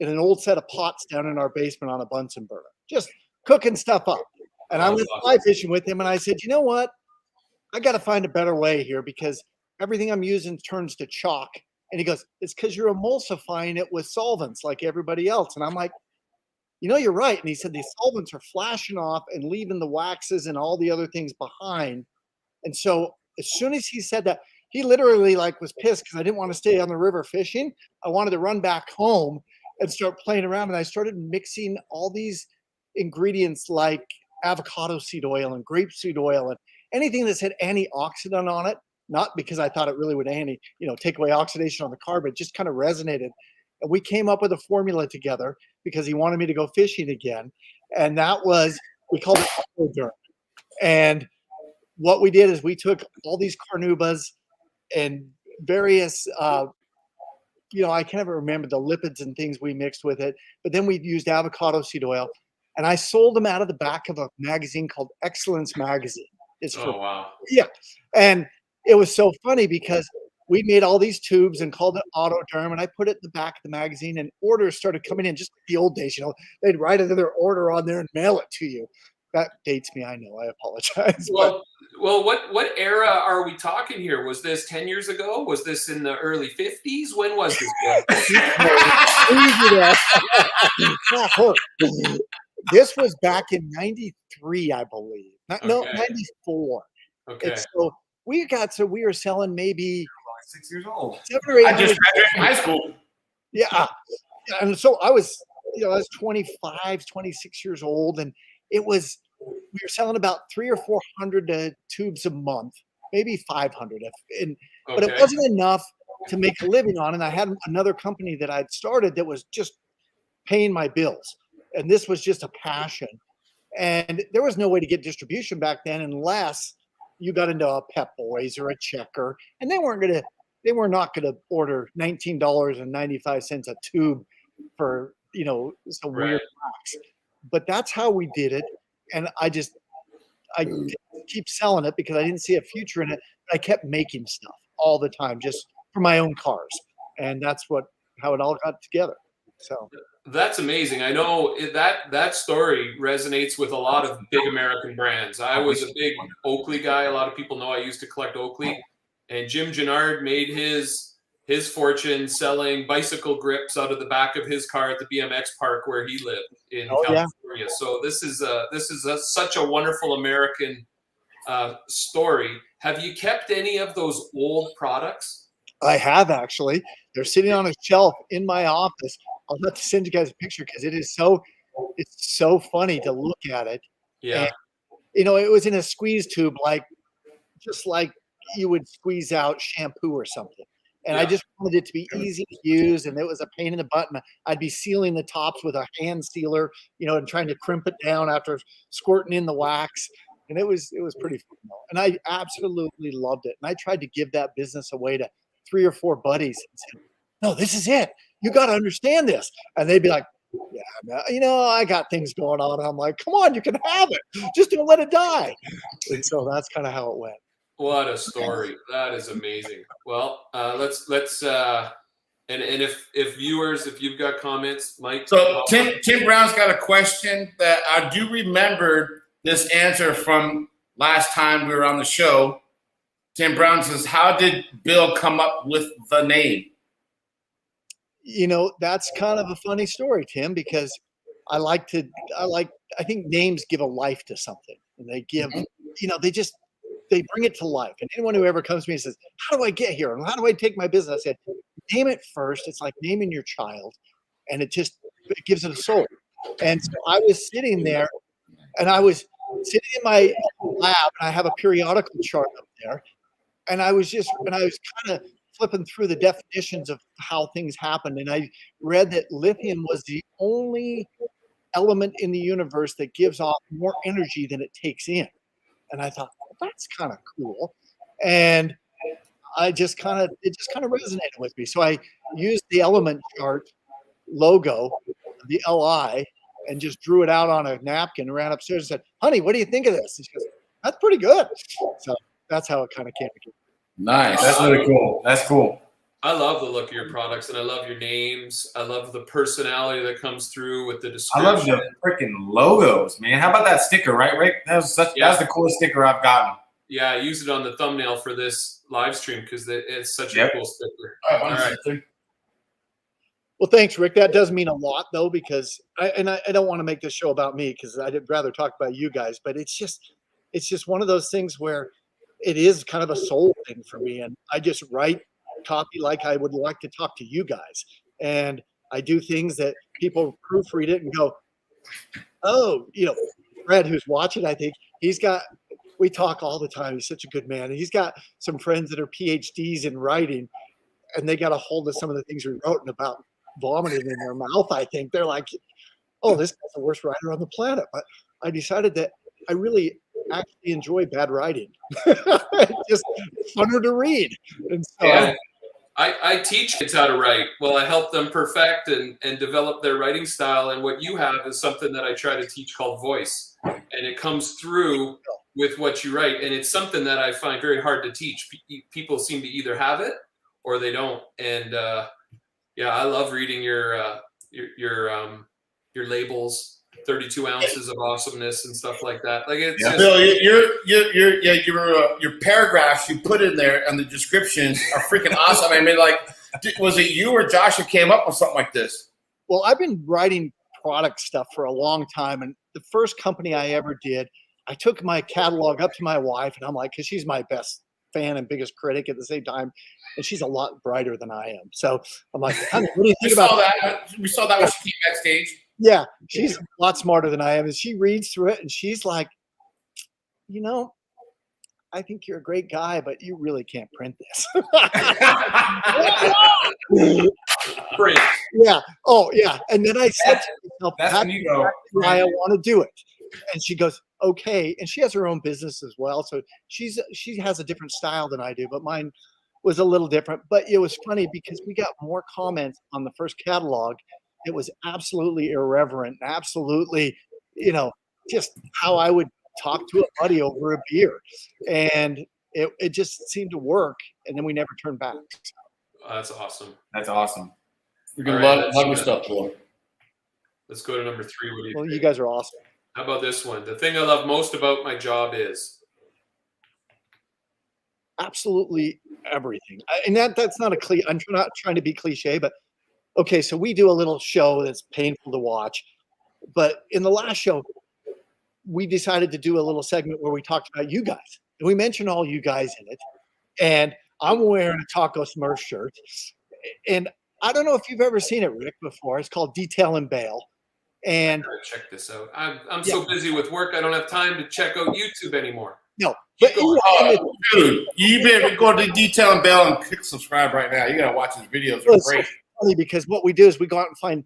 in an old set of pots down in our basement on a Bunsen burner, just cooking stuff up. And I went fly fishing with him, and I said, you know what? I got to find a better way here because everything I'm using turns to chalk. And he goes, it's because you're emulsifying it with solvents like everybody else. And I'm like, you're right. And he said, these solvents are flashing off and leaving the waxes and all the other things behind. And so as soon as he said that, he literally was pissed because I didn't want to stay on the river fishing. I wanted to run back home and start playing around. And I started mixing all these ingredients like avocado seed oil and grapeseed oil and anything that said antioxidant on it, not because I thought it really would take away oxidation on the car, but it just kind of resonated. And we came up with a formula together because he wanted me to go fishing again. And that was, we called it 𝗚𝗑𝗧𝗢. And what we did is we took all these carnaubas and various, I can't even remember the lipids and things we mixed with it, but then we used avocado seed oil. And I sold them out of the back of a magazine called Excellence Magazine. Wow. Yeah. And it was so funny because we made all these tubes and called it Autoderm, and I put it in the back of the magazine, and orders started coming in just like the old days. They'd write another order on there and mail it to you. That dates me, I know. I apologize. Well, what era are we talking here? Was this 10 years ago? Was this in the early 50s? When was this? This was back in 93, I believe. No, 94. Okay. And so we were selling maybe 6 years old. 7 or 8. I just graduated from high school. Yeah. And so I was 25, 26 years old, and we were selling about 300 or 400 tubes a month, maybe 500. But it wasn't enough to make a living on. And I had another company that I'd started that was just paying my bills. and this was just a passion. And there was no way to get distribution back then unless you got into a Pep Boys or a Checker, and they were not gonna order $19.95 a tube for, you know, some weird box. But that's how we did it, and I keep selling it because I didn't see a future in it. But I kept making stuff all the time just for my own cars, and that's how it all got together. So that's amazing. I know that story resonates with a lot of big American brands. I was a big Oakley guy. A lot of people know I used to collect Oakley, and Jim Gennard made his fortune selling bicycle grips out of the back of his car at the BMX park where he lived in California. Yeah. So this is such a wonderful American story. Have you kept any of those old products? I have, actually. They're sitting on a shelf in my office. I'll have to send you guys a picture because it's so funny to look at it. Yeah. And, you know, it was in a squeeze tube, just like you would squeeze out shampoo or something. And I just wanted it to be easy to use, and it was a pain in the butt. And I'd be sealing the tops with a hand sealer, you know, and trying to crimp it down after squirting in the wax. And it was pretty fun. And I absolutely loved it. And I tried to give that business away to 3 or 4 buddies and said, no, this is it. You got to understand this. And they'd be like, yeah, no, you know, I got things going on. I'm like, come on, you can have it. Just don't let it die. And so that's kind of how it went. What a story. That is amazing. Well, let's and if viewers, if you've got comments, Mike. So Tim Brown's got a question that I do remember this answer from last time we were on the show. Tim Brown says, how did Bill come up with the name? You know, that's kind of a funny story, Tim, because I think names give a life to something, and they give, you know, they bring it to life. And anyone who ever comes to me and says, how do I get here? And how do I take my business? I said, name it first. It's like naming your child, and it gives it a soul. And so I was sitting there, and I was sitting in my lab, and I have a periodical chart up there. And I was kind of flipping through the definitions of how things happen. And I read that lithium was the only element in the universe that gives off more energy than it takes in. And I thought, well, that's kind of cool. And it just kind of resonated with me. So I used the element chart logo, the LI, and just drew it out on a napkin and ran upstairs and said, honey, what do you think of this? And she goes, that's pretty good. So that's how it kind of came together. Nice. That's really cool. That's cool. I love the look of your products, and I love your names. I love the personality that comes through with the description. I love the freaking logos, man. How about that sticker, right, Rick? That's the coolest sticker I've gotten. Yeah, I used it on the thumbnail for this live stream because it's such a cool sticker. All right. Well, thanks, Rick. That does mean a lot, though, because I don't want to make this show about me because I'd rather talk about you guys. But it's just one of those things where it is kind of a soul thing for me, and I just write copy like I would like to talk to you guys, and I do things that people proofread it and go, oh, you know, Fred, who's watching, I think we talk all the time. He's such a good man, and he's got some friends that are PhDs in writing, and they got a hold of some of the things we wrote and about vomiting in their mouth. I think they're like, oh, this guy's the worst writer on the planet. But I decided that I really actually enjoy bad writing. It's just funner to read. And so yeah. I teach kids how to write. Well, I help them perfect and develop their writing style. And what you have is something that I try to teach called voice. And it comes through with what you write. And it's something that I find very hard to teach. People seem to either have it or they don't. And yeah, I love reading your labels. 32 ounces of awesomeness and stuff like that. Like it's just, Bill, your paragraphs you put in there and the descriptions are freaking awesome. I mean, like, was it you or Josh who came up with something like this? Well, I've been writing product stuff for a long time, and the first company I ever did, I took my catalog up to my wife, and I'm like, because she's my best fan and biggest critic at the same time, and she's a lot brighter than I am. So I'm like, honey, what do you think about that? We saw that when she came backstage. Yeah, she's a lot smarter than I am. And she reads through it and she's like, you know, I think you're a great guy, but you really can't print this. Print. Yeah. Oh, yeah. And then I said to myself, That's when you go. why I want to do it. And she goes, okay. And she has her own business as well. So she has a different style than I do, but mine was a little different. But it was funny because we got more comments on the first catalog. It was absolutely irreverent, absolutely, just how I would talk to a buddy over a beer. And it just seemed to work. And then we never turned back. That's awesome. That's awesome. You're going to love your stuff, boy. Let's go to number 3. What do you Well, think? you guys are awesome. How about this one? The thing I love most about my job is? Absolutely everything. And that's not I'm not trying to be cliche, but okay, so we do a little show that's painful to watch. But in the last show, we decided to do a little segment where we talked about you guys. And we mentioned all you guys in it. And I'm wearing a Taco Smurf shirt. And I don't know if you've ever seen it, Rick, before. It's called Detail and Bail. And check this out. I'm so busy with work, I don't have time to check out YouTube anymore. No, but dude, you better go to Detail and Bell and click subscribe right now. You gotta watch his videos. They're great. So funny because what we do is we go out and find.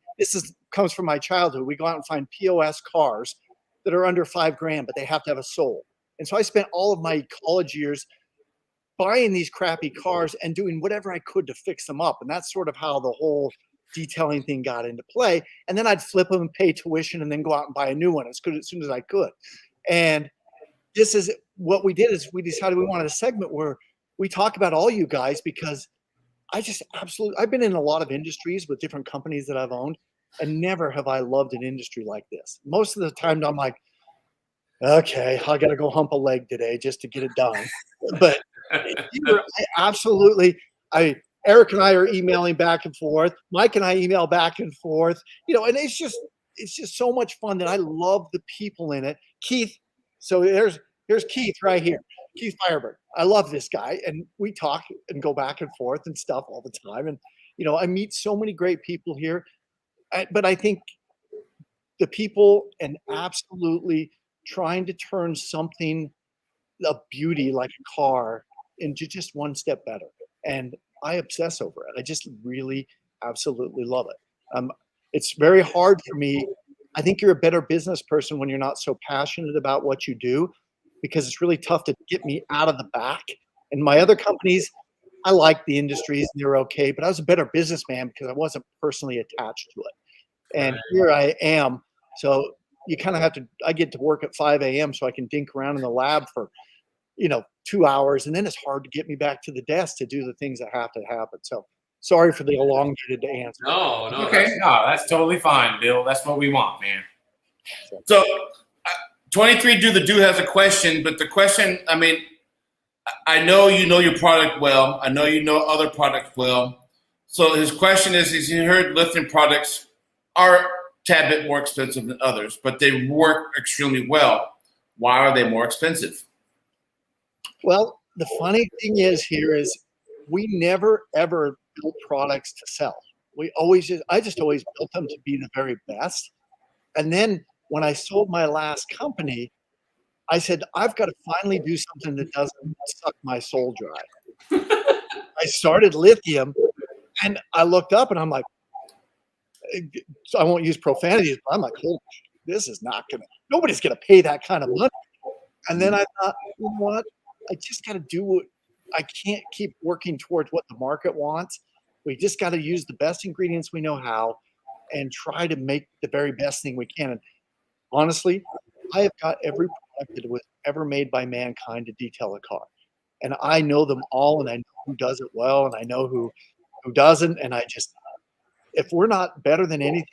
Comes from my childhood. We go out and find POS cars that are under $5,000, but they have to have a soul. And so I spent all of my college years buying these crappy cars and doing whatever I could to fix them up. And that's sort of how the whole detailing thing got into play. And then I'd flip them and pay tuition and then go out and buy a new one as soon as I could. And this is what we did is we decided we wanted a segment where we talk about all you guys because I've been in a lot of industries with different companies that I've owned and never have I loved an industry like this. Most of the time I'm like, okay, I got to go hump a leg today just to get it done. But Eric and I are emailing back and forth. Mike and I email back and forth, and it's just so much fun that I love the people in it. Keith. So here's Keith right here. Keith Fireberg. I love this guy. And we talk and go back and forth and stuff all the time. And, I meet so many great people here. But I think the people and absolutely trying to turn something of beauty like a car into just one step better. And I obsess over it. I just really absolutely love it. It's very hard for me. I think you're a better business person when you're not so passionate about what you do, because it's really tough to get me out of the back. And my other companies, I like the industries and they're okay, but I was a better businessman because I wasn't personally attached to it. And here I am. So you kind of I get to work at 5 a.m. so I can dink around in the lab for, 2 hours. And then it's hard to get me back to the desk to do the things that have to happen. So sorry for the elongated answer. No. Okay. No, that's totally fine, Bill. That's what we want, man. So 23 Dude has a question, but the question, I know you know your product well. I know you know other products well. So his question is he heard lithium products are a tad bit more expensive than others, but they work extremely well. Why are they more expensive? Well, the funny thing is we never ever built products to sell. I just always built them to be the very best. And then when I sold my last company, I said, I've got to finally do something that doesn't suck my soul dry. I started Lithium and I looked up and I'm like, so I won't use profanities, but I'm like, holy shit, this is nobody's going to pay that kind of money. And then I thought, you know what? I just got to do what I can't keep working towards what the market wants. We just got to use the best ingredients we know how and try to make the very best thing we can. And honestly, I have got every product that was ever made by mankind to detail a car. And I know them all, and I know who does it well, and I know who doesn't. And if we're not better than anything,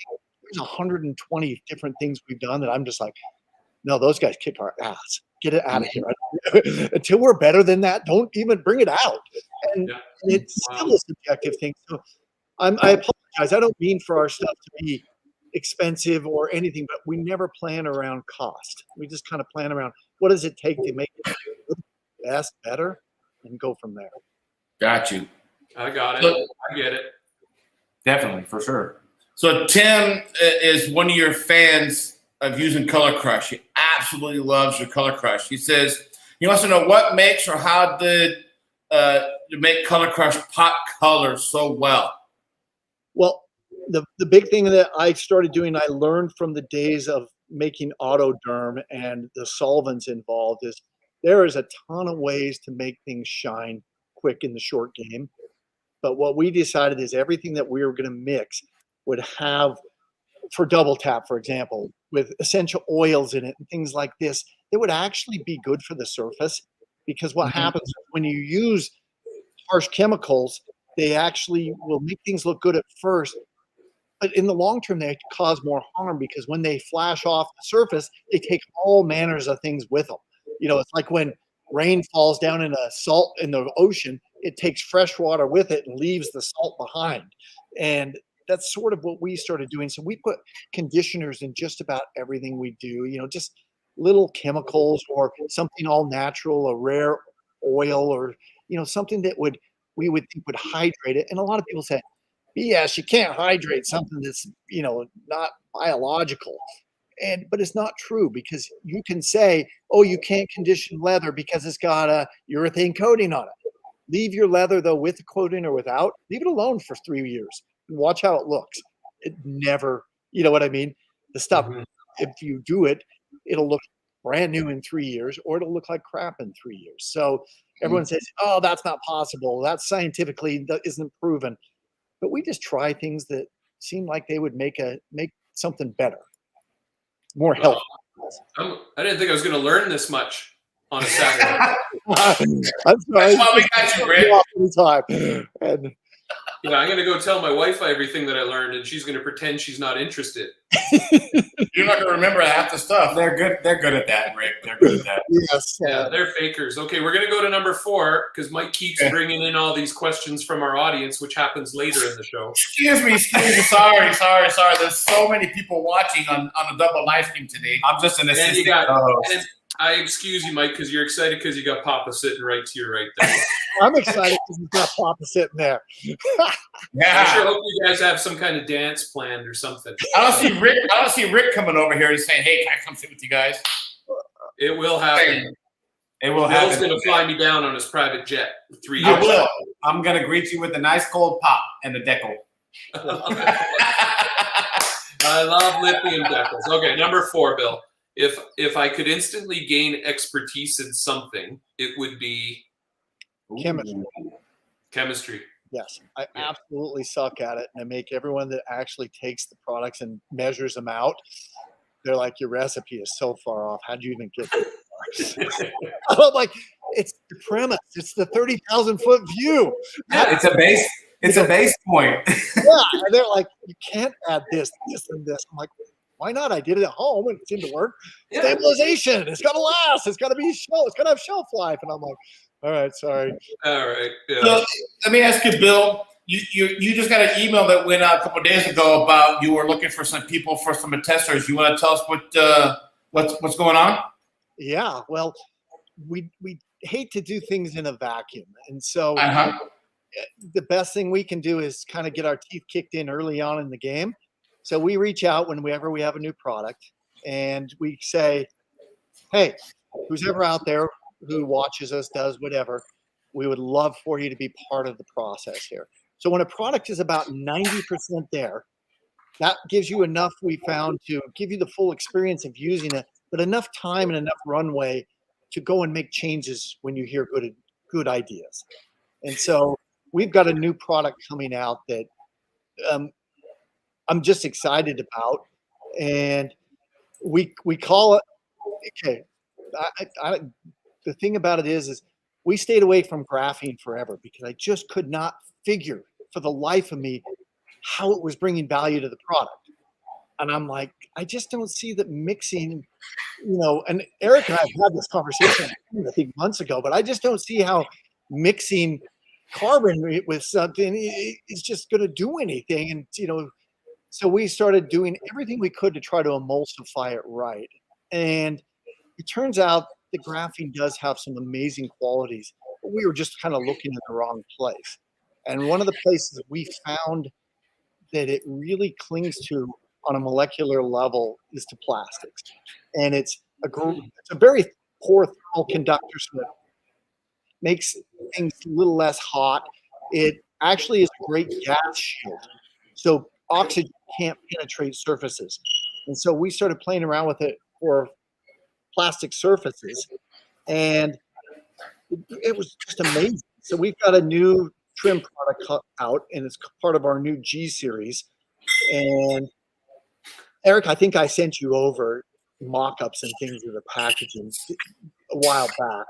there's 120 different things we've done that I'm just like, no, those guys kick our ass. Get it out of here. Until we're better than that, don't even bring it out. And it's still a subjective thing. So I apologize. I don't mean for our stuff to be expensive or anything, but we never plan around cost. We just kind of plan around what does it take to make it best, better, and go from there. Got you. I got it. I get it. Definitely, for sure. So Tim is one of your fans of using Color Crush. He absolutely loves your Color Crush. He says he wants to know what makes or how did you make Color Crush pop color so well. Well, the big thing that I started doing, I learned from the days of making autoderm and the solvents involved, is there is a ton of ways to make things shine quick in the short game. But what we decided is everything that we were going to mix would have, for double tap, for example, with essential oils in it and things like this, it would actually be good for the surface. Because what happens when you use harsh chemicals, they actually will make things look good at first, but in the long term, they cause more harm, because when they flash off the surface, they take all manners of things with them. You know, it's like when rain falls down in the ocean, it takes fresh water with it and leaves the salt behind. And that's sort of what we started doing. So we put conditioners in just about everything we do, you know, just little chemicals or something all natural, a rare oil, or, you know, something that we would think would hydrate it. And a lot of people say, yes, you can't hydrate something that's, you know, not biological. But it's not true, because you can say, oh, you can't condition leather because it's got a urethane coating on it. Leave your leather, though, with the coating or without. Leave it alone for 3 years and watch how it looks. It never, you know what I mean? The stuff, if you do it, it'll look brand new in 3 years, or it'll look like crap in 3 years. So everyone says, oh, that's not possible. That scientifically isn't proven. But we just try things that seem like they would make something better, more healthy. I didn't think I was going to learn this much on a Saturday. I'm sorry. That's why we got you, Rick. And Yeah, I'm going to go tell my wife everything that I learned, and she's going to pretend she's not interested. You're not going to remember half the stuff. They're good. They're good at that, Rick. They're good at that. yes, Yeah, they're fakers. Okay, we're going to go to number 4, because Mike keeps bringing in all these questions from our audience, which happens later in the show. Excuse me. Sorry. There's so many people watching on a double live stream today. I'm just an And assistant. and I excuse you, Mike, because you're excited because you got Papa sitting right to your right there. I'm excited because he's got Papa sitting there. I sure hope you guys have some kind of dance planned or something. I don't see Rick coming over here and saying, "Hey, can I come sit with you guys?" It will happen. It will Bill's happen. going to fly me down on his private jet for 3 I years. will. I'm gonna greet you with a nice cold pop and a decal. I love lithium decals. Okay, number 4, Bill. If I could instantly gain expertise in something, it would be Chemistry. chemistry. Yes, I absolutely suck at it, and I make everyone that actually takes the products and measures them out. They're like, your recipe is so far off. How'd you even get there? I'm like, it's the premise. It's the 30,000-foot view. It's a base. It's a base point. Yeah, and they're like, you can't add this, this, and this. I'm like, why not? I did it at home and it seemed to work. Yeah. Stabilization. It's got to last. It's got to be It's got to have shelf life. And I'm like, all right, sorry. All right. Yeah. So, let me ask you, Bill. You just got an email that went out a couple of days ago about you were looking for some people for some testers. You want to tell us what's going on? Yeah. Well, we hate to do things in a vacuum, and so the best thing we can do is kind of get our teeth kicked in early on in the game. So we reach out whenever we have a new product, and we say, hey, who's ever out there who watches us, does whatever, we would love for you to be part of the process here. So when a product is about 90% there, that gives you enough, we found, to give you the full experience of using it, but enough time and enough runway to go and make changes when you hear good ideas. And so we've got a new product coming out that I'm just excited about, and we call it. Okay, the thing about it is we stayed away from graphene forever because I just could not figure for the life of me how it was bringing value to the product. And I'm like, I just don't see that mixing, and Eric and I have had this conversation, I think, months ago, but I just don't see how mixing carbon with something is just going to do anything. And, so we started doing everything we could to try to emulsify it right. And it turns out the graphene does have some amazing qualities, but we were just kind of looking in the wrong place. And one of the places we found that it really clings to on a molecular level is to plastics. And it's a very poor thermal conductor, so it makes things a little less hot. It actually is a great gas shield. so oxygen can't penetrate surfaces. And so we started playing around with it for plastic surfaces, and it was just amazing. So we've got a new trim product out, and it's part of our new G series. And Eric, I think I sent you over mock-ups and things of the packaging a while back,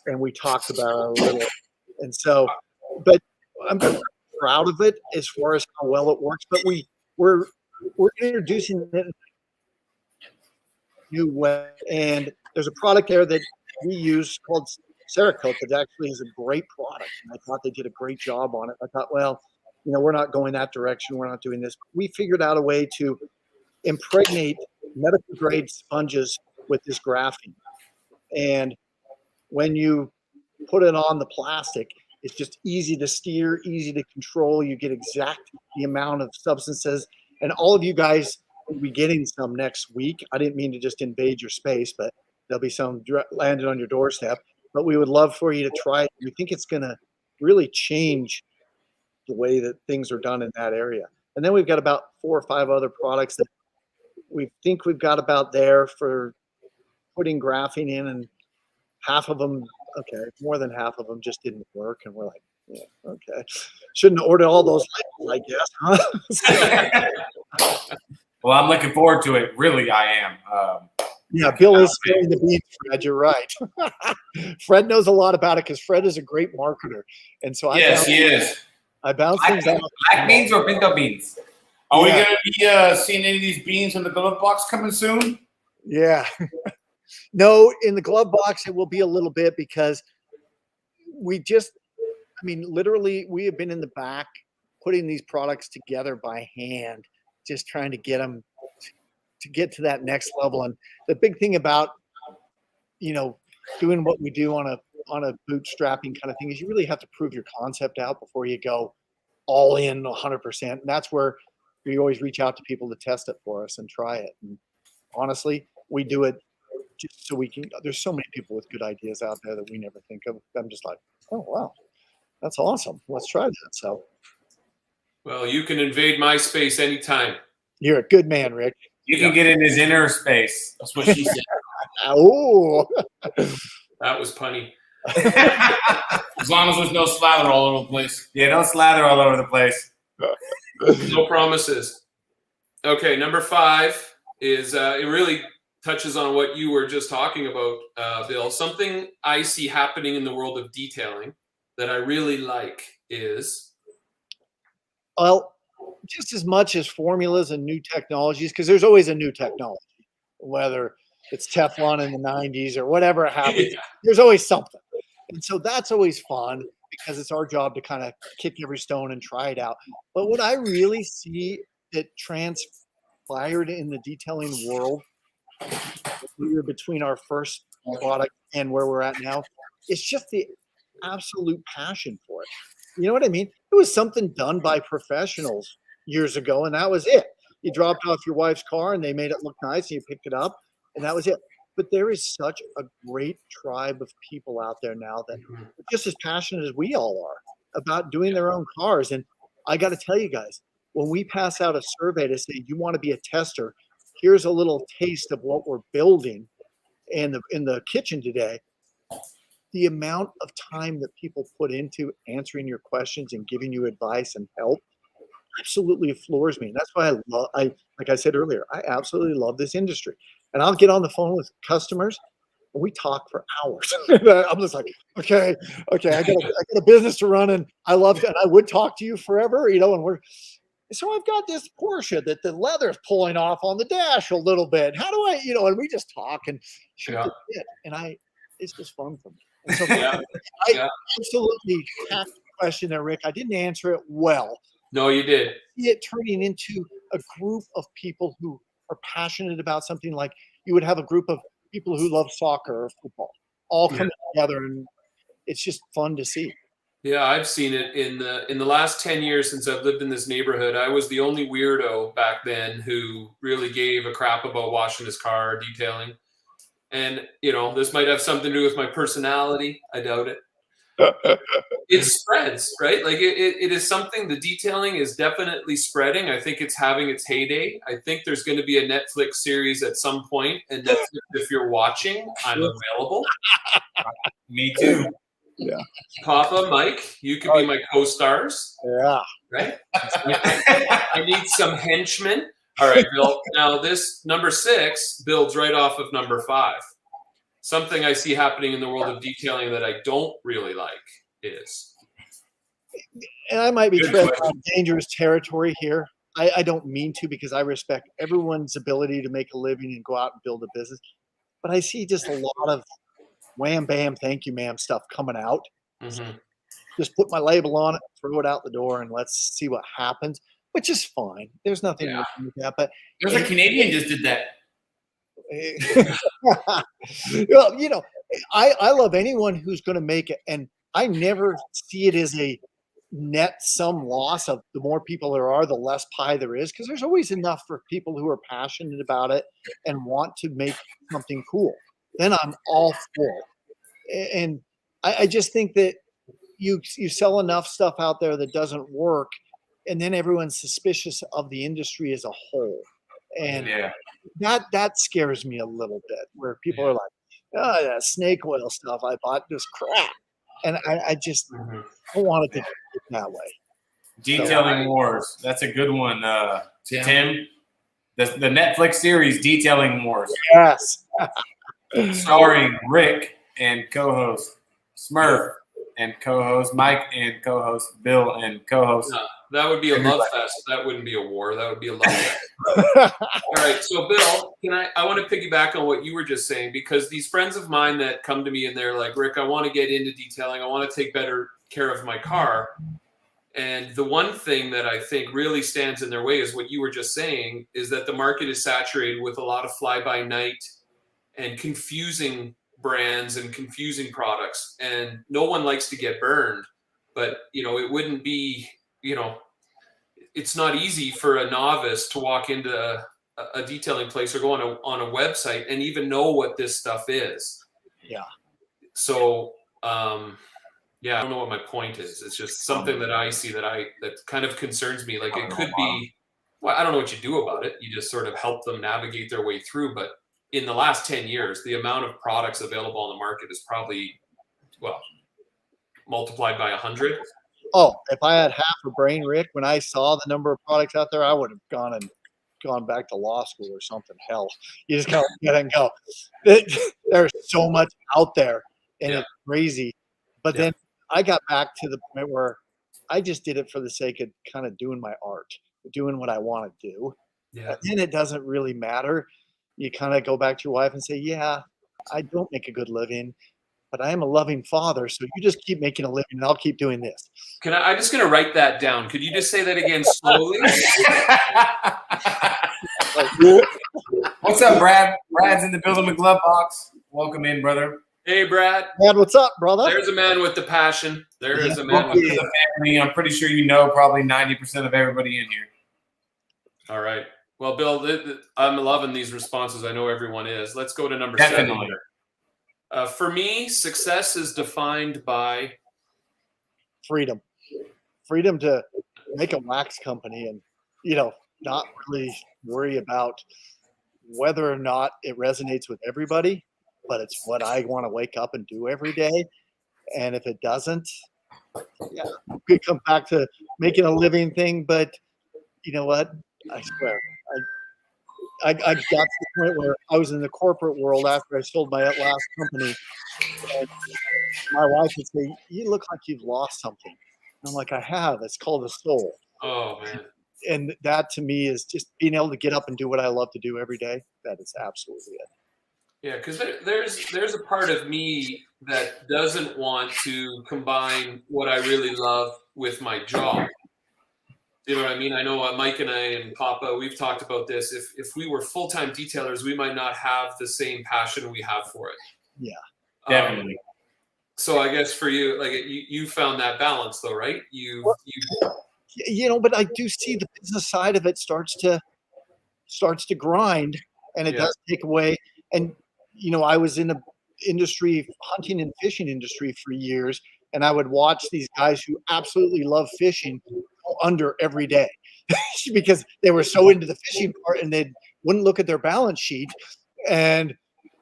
and we talked about it a little. And so, but I'm proud of it as far as how well it works. But we're introducing it in a new way, and there's a product there that we use called Cerakote that actually is a great product, and I thought they did a great job on it. I thought, well, we're not going that direction. We're not doing this. We figured out a way to impregnate medical grade sponges with this graphene, and when you put it on the plastic, it's just easy to steer, easy to control. You get exact the amount of substances, and all of you guys will be getting some next week. I didn't mean to just invade your space, but there'll be some landed on your doorstep. But we would love for you to try it. We think it's going to really change the way that things are done in that area. And then we've got about 4 or 5 other products that we think we've got about there for putting graphene in, and half of them, more than half of them just didn't work. And we're like, yeah, okay. Shouldn't order all those labels, I guess, huh? Well, I'm looking forward to it. Really, I am. Yeah, Bill is spilling the beans, Fred. You're right. Fred knows a lot about it because Fred is a great marketer. And so yes, he is. I bounce things out. Black beans or pinto beans? Are we going to be seeing any of these beans in the glove box coming soon? Yeah. No, in the glove box, it will be a little bit because literally, we have been in the back putting these products together by hand, just trying to get them to get to that next level. And the big thing about, doing what we do on a bootstrapping kind of thing is you really have to prove your concept out before you go all in 100%. And that's where we always reach out to people to test it for us and try it. And honestly, we do it just so we can. There's so many people with good ideas out there that we never think of. I'm just like, oh, wow, that's awesome. Let's try that. So, well, you can invade my space anytime. You're a good man, Rick. You can get in his inner space. That's what she said. Oh, that was punny. As long as there's no slather all over the place. Yeah, don't slather all over the place. No promises. Okay, number 5 is it really touches on what you were just talking about, Bill. Something I see happening in the world of detailing that I really like is, well, just as much as formulas and new technologies, because there's always a new technology, whether it's Teflon in the 90s or whatever happens, there's always something. And so that's always fun because it's our job to kind of kick every stone and try it out. But what I really see that transpired in the detailing world between our first product and where we're at now, it's just the absolute passion for it. You know what I mean? It was something done by professionals years ago, and that was it. You dropped off your wife's car and they made it look nice and you picked it up, and that was it. But there is such a great tribe of people out there now that are just as passionate as we all are about doing their own cars. And I got to tell you guys, when we pass out a survey to say you want to be a tester, here's a little taste of what we're building in the kitchen today. The amount of time that people put into answering your questions and giving you advice and help absolutely floors me. And that's why like I said earlier, I absolutely love this industry. And I'll get on the phone with customers and we talk for hours. I'm just like, okay, I got a business to run, and I love it. And I would talk to you forever, and so I've got this Porsche that the leather's pulling off on the dash a little bit. How do I, and we just talk and shoot the shit. And it's just fun for me. And so I absolutely have the question there, Rick. I didn't answer it well. No, you did. It turning into a group of people who are passionate about something. Like you would have a group of people who love soccer or football all come together, and it's just fun to see. Yeah, I've seen it in the last 10 years since I've lived in this neighborhood. I was the only weirdo back then who really gave a crap about washing his car, detailing. And, this might have something to do with my personality. I doubt it. it spreads, right? Like it is something, the detailing is definitely spreading. I think it's having its heyday. I think there's going to be a Netflix series at some point, and Netflix, if you're watching, I'm available. Me too. Yeah. Papa, Mike, you could be my co-stars. Yeah. Right? I need some henchmen. All right, Bill. Now this number 6 builds right off of number 5. Something I see happening in the world of detailing that I don't really like is. And I might be treading on dangerous territory here. I don't mean to, because I respect everyone's ability to make a living and go out and build a business. But I see just a lot of wham, bam, thank you, ma'am stuff coming out. Mm-hmm. Just put my label on it, throw it out the door, and let's see what happens, which is fine. There's nothing wrong with that. But There's a Canadian just did that. well, you know, I love anyone who's going to make it, and I never see it as a net sum loss of the more people there are, the less pie there is, because there's always enough for people who are passionate about it and want to make something cool. Then I'm all for it. And I just think that you sell enough stuff out there that doesn't work, and then everyone's suspicious of the industry as a whole. And that scares me a little bit, where people are like, oh, that snake oil stuff I bought is crap. And I just don't want it to get that way. Detailing Wars. That's a good one, Tim. The Netflix series Detailing Wars. Yes. Starring Rick and co-host Smurf and co-host Mike and co-host Bill and co-host. No, that would be a love fest. That wouldn't be a war. That would be a love fest. All right. So Bill, I want to piggyback on what you were just saying, because these friends of mine that come to me and they're like, Rick, I want to get into detailing. I want to take better care of my car. And the one thing that I think really stands in their way is what you were just saying, is that the market is saturated with a lot of fly-by-night and confusing brands and confusing products. And no one likes to get burned. But, you know, it wouldn't be, you know, it's not easy for a novice to walk into a detailing place or go on a website and even know what this stuff is. Yeah. So, yeah, I don't know what my point is. It's just something that I see that kind of concerns me. Like, it could be, well, I don't know what you do about it. You just sort of help them navigate their way through. But in the last 10 years, the amount of products available on the market is probably, well, multiplied by 100. Oh, if I had half a brain, Rick, when I saw the number of products out there, I would have gone back to law school or something. Hell, you just kind of get and go. There's so much out there, and it's crazy. But then I got back to the point where I just did it for the sake of kind of doing my art, doing what I want to do. Yeah. And then it doesn't really matter. You kind of go back to your wife and say, yeah, I don't make a good living, but I am a loving father. So you just keep making a living and I'll keep doing this. I'm just going to write that down. Could you just say that again slowly? What's up, Brad? Brad's in the building with glove box. Welcome in, brother. Hey, Brad. Brad, what's up, brother? There's a man with the passion. There is a man with the family. I'm pretty sure you know probably 90% of everybody in here. All right. Well, Bill, I'm loving these responses. I know everyone is. Let's go to number 7 here. For me, success is defined by freedom. Freedom to make a wax company and, you know, not really worry about whether or not it resonates with everybody, but it's what I want to wake up and do every day. And if it doesn't, yeah, we come back to making a living thing. But you know what? I swear, I got to the point where I was in the corporate world after I sold my last company. And my wife would say, you look like you've lost something. And I'm like, I have. It's called a soul. Oh, man. And that to me is just being able to get up and do what I love to do every day. That is absolutely it. Yeah, because there's a part of me that doesn't want to combine what I really love with my job. You know what I mean? I know Mike and I and Papa, we've talked about this. If we were full-time detailers, we might not have the same passion we have for it. Yeah, definitely. So I guess for you, like you found that balance, though, right? You know, but I do see the business side of it starts to grind, and it does take away. And you know, I was in the industry, hunting and fishing industry for years, and I would watch these guys who absolutely love fishing go under every day because they were so into the fishing part, and they wouldn't look at their balance sheet. And,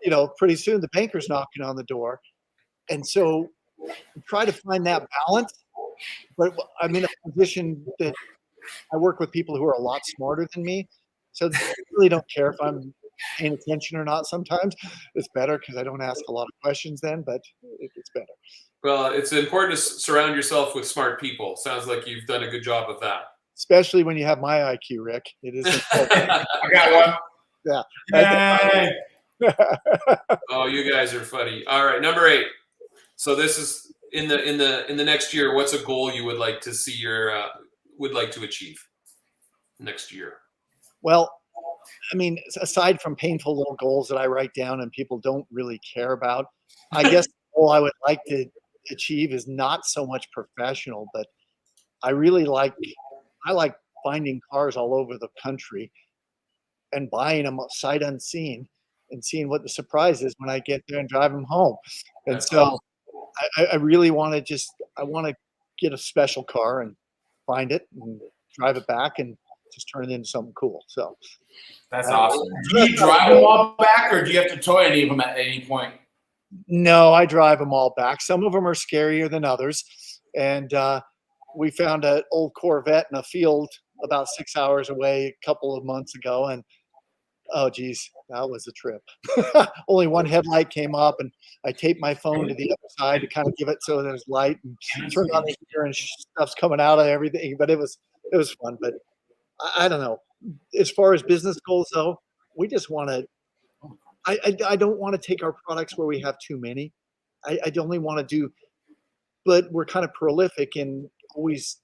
you know, pretty soon the banker's knocking on the door. And so try to find that balance. But I'm in a position that I work with people who are a lot smarter than me. So they really don't care if I'm paying attention or not. Sometimes it's better because I don't ask a lot of questions then, but it's better. Well, it's important to surround yourself with smart people. Sounds like you've done a good job of that. Especially when you have my IQ, Rick. It is important. I got one. Yeah. Oh, you guys are funny. All right, number 8. So this is in the next year. What's a goal you would like to see would like to achieve next year? Well, I mean, aside from painful little goals that I write down and people don't really care about, I guess the goal I would like to achieve is not so much professional, but I like finding cars all over the country and buying them sight unseen and seeing what the surprise is when I get there and drive them home. And so I really want to get a special car and find it and drive it back and just turn it into something cool. So that's awesome. Do you drive them all back, or do you have to tow any of them at any point? No, I drive them all back. Some of them are scarier than others. And we found an old Corvette in a field about 6 hours away a couple of months ago. And oh, geez, that was a trip. Only one headlight came up, and I taped my phone to the other side to kind of give it so there's light, and turned on the heater and stuff's coming out of everything. But it was fun. But I don't know. As far as business goals, though, we just want to. I don't want to take our products where we have too many. I only want to do, but we're kind of prolific in always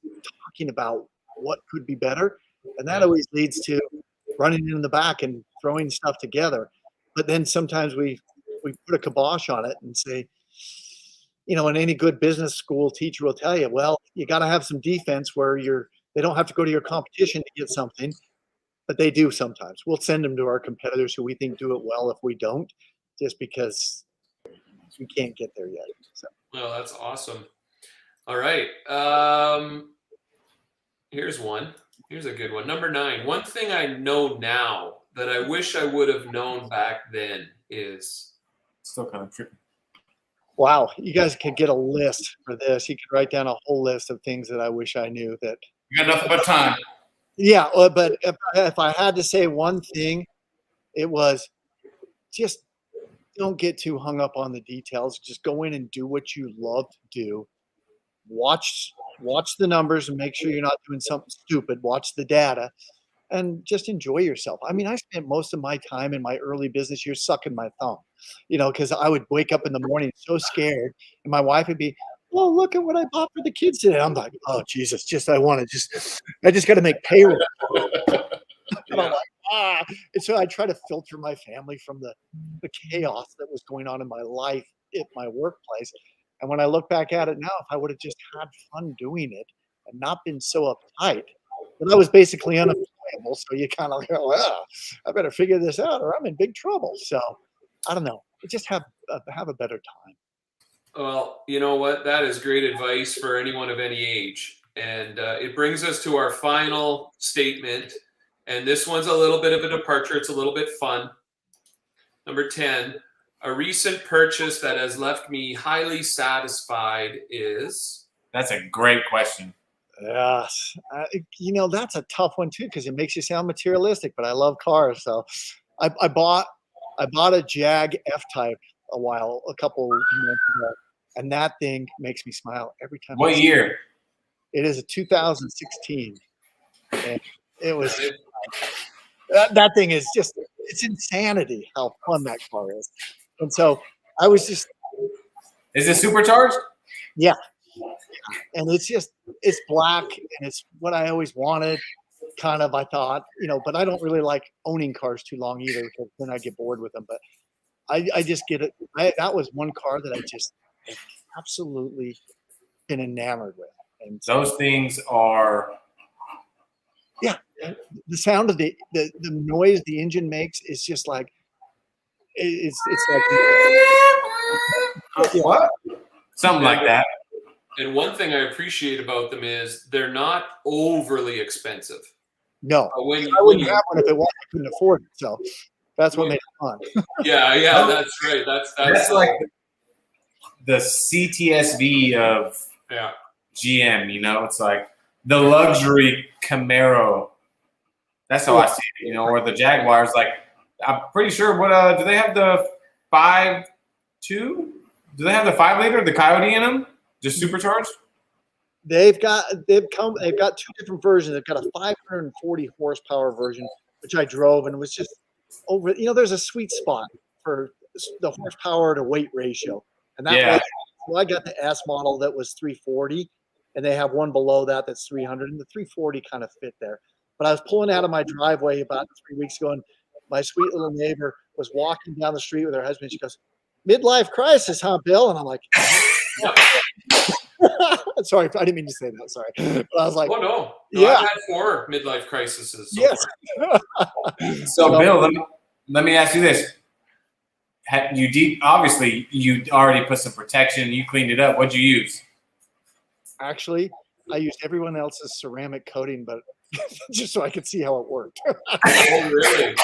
talking about what could be better, and that always leads to running in the back and throwing stuff together. But then sometimes we put a kibosh on it and say, you know, and any good business school teacher will tell you, well, you got to have some defense where they don't have to go to your competition to get something, but they do sometimes. We'll send them to our competitors who we think do it well if we don't, just because we can't get there yet. So. Well, that's awesome. All right. Here's one. Here's a good one. Number 9. One thing I know now that I wish I would have known back then is still kind of tricky. Wow, you guys could get a list for this. You could write down a whole list of things that I wish I knew that. You got nothing but time. Yeah, but if I had to say one thing, it was just don't get too hung up on the details. Just go in and do what you love to do. Watch the numbers and make sure you're not doing something stupid. Watch the data and just enjoy yourself. I mean, I spent most of my time in my early business years sucking my thumb, you know, because I would wake up in the morning so scared, and my wife would be, "Oh, look at what I bought for the kids today." I'm like, "Oh, Jesus, I just got to make payroll." And I'm like, And so I try to filter my family from the chaos that was going on in my life at my workplace. And when I look back at it now, if I would have just had fun doing it and not been so uptight, but I was basically unemployable. So you kind of go, I better figure this out or I'm in big trouble. So I don't know. Just have a better time. Well, you know what? That is great advice for anyone of any age. And it brings us to our final statement. And this one's a little bit of a departure. It's a little bit fun. Number 10, a recent purchase that has left me highly satisfied is? That's a great question. Yes. You know, that's a tough one too, because it makes you sound materialistic, but I love cars. So I bought a Jag F-Type a couple months ago, and that thing makes me smile every time. What year? It is a 2016. And it was that thing is just, it's insanity how fun that car is. And so I was just. Is it supercharged? Yeah. And it's black and it's what I always wanted, kind of, I thought, you know, but I don't really like owning cars too long either, because then I get bored with them. But I just get it. That was one car that I just absolutely been enamored with. And so, those things are. Yeah. The sound of the noise the engine makes is just like, it's like. What? Something like that. And one thing I appreciate about them is they're not overly expensive. No, I I wouldn't have one if it was. I couldn't afford it. So that's what made it fun. Yeah, that's right. That's like the CTSV of GM. You know, it's like the luxury Camaro. That's how I see it. You know, or the Jaguars. Like, I'm pretty sure. What do they have the 5.2? Do they have the 5-liter, the Coyote in them? Just supercharged? They've got two different versions. They've got a 540 horsepower version, which I drove, and it was just over. You know, there's a sweet spot for the horsepower to weight ratio, and that was, I got the S model that was 340, and they have one below that that's 300, and the 340 kind of fit there. But I was pulling out of my driveway about 3 weeks ago, and my sweet little neighbor was walking down the street with her husband. She goes, "Midlife crisis, huh, Bill?" And I'm like, sorry, I didn't mean to say that. Sorry, but I was like, "Oh no, yeah, I've had 4 midlife crises." So yes. So, Bill, let me ask you this: obviously you already put some protection. You cleaned it up. What'd you use? Actually, I used everyone else's ceramic coating, but just so I could see how it worked. Oh, really?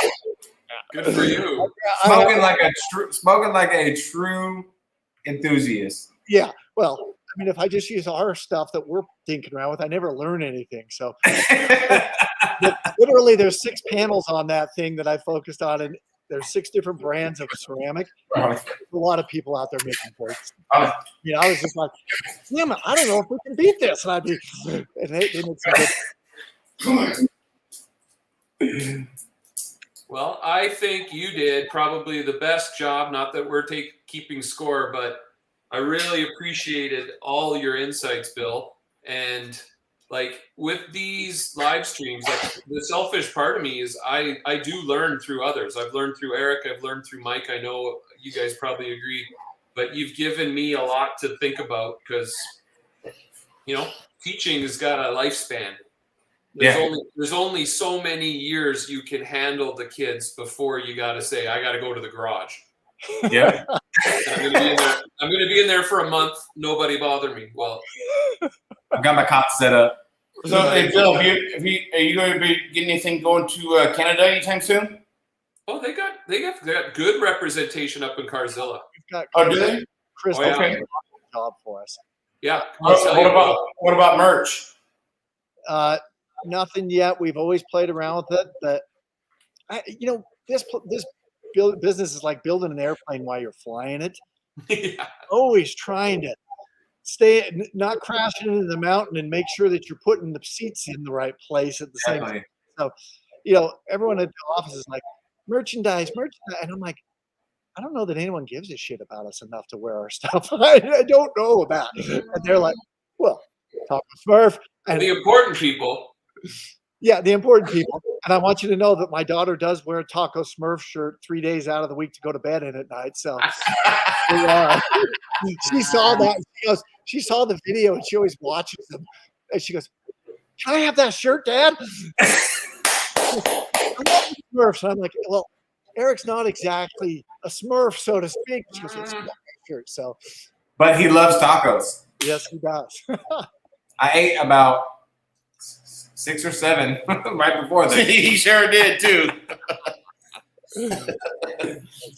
Good for you. Smoking like a true enthusiast. Yeah. Well, I mean, if I just use our stuff that we're thinking around with, I never learn anything. So literally there's 6 panels on that thing that I focused on, and there's 6 different brands of ceramic. A lot of people out there making parts. You know, I was just like, damn it, I don't know if we can beat this. And I'd be, and they did some good. Well, I think you did probably the best job. Not that we're keeping score, but I really appreciated all your insights, Bill. And like with these live streams, like the selfish part of me is I do learn through others. I've learned through Eric. I've learned through Mike. I know you guys probably agree, but you've given me a lot to think about because, you know, teaching has got a lifespan. There's only so many years you can handle the kids before you got to say, I got to go to the garage. Yeah. I'm going to be in there for a month. Nobody bother me. Well, I've got my cot set up. So, hey, Bill, are you going to be getting anything going to Canada anytime soon? Oh, they got good representation up in 𝗓𝗏𝗧𝗢. Oh, do they? Chris, okay. Did a job for us. Yeah. What about merch? Nothing yet. We've always played around with it, but you know, this business is like building an airplane while you're flying it. Yeah. Always trying to not crashing into the mountain and make sure that you're putting the seats in the right place at the same time. So, you know, everyone at the office is like, merchandise, and I'm like, I don't know that anyone gives a shit about us enough to wear our stuff. I don't know about it. And they're like, well, Taco Smurf. And the important people. Yeah, the important people. And I want you to know that my daughter does wear a Taco Smurf shirt 3 days out of the week to go to bed in at night. So she saw that. She saw the video and she always watches them. And she goes, "Can I have that shirt, Dad?" I love Smurfs. And I'm like, well, Eric's not exactly a Smurf, so to speak. She goes, "It's a shirt." So, but he loves tacos. Yes, he does. I ate about 6 or 7 right before this. He sure did too.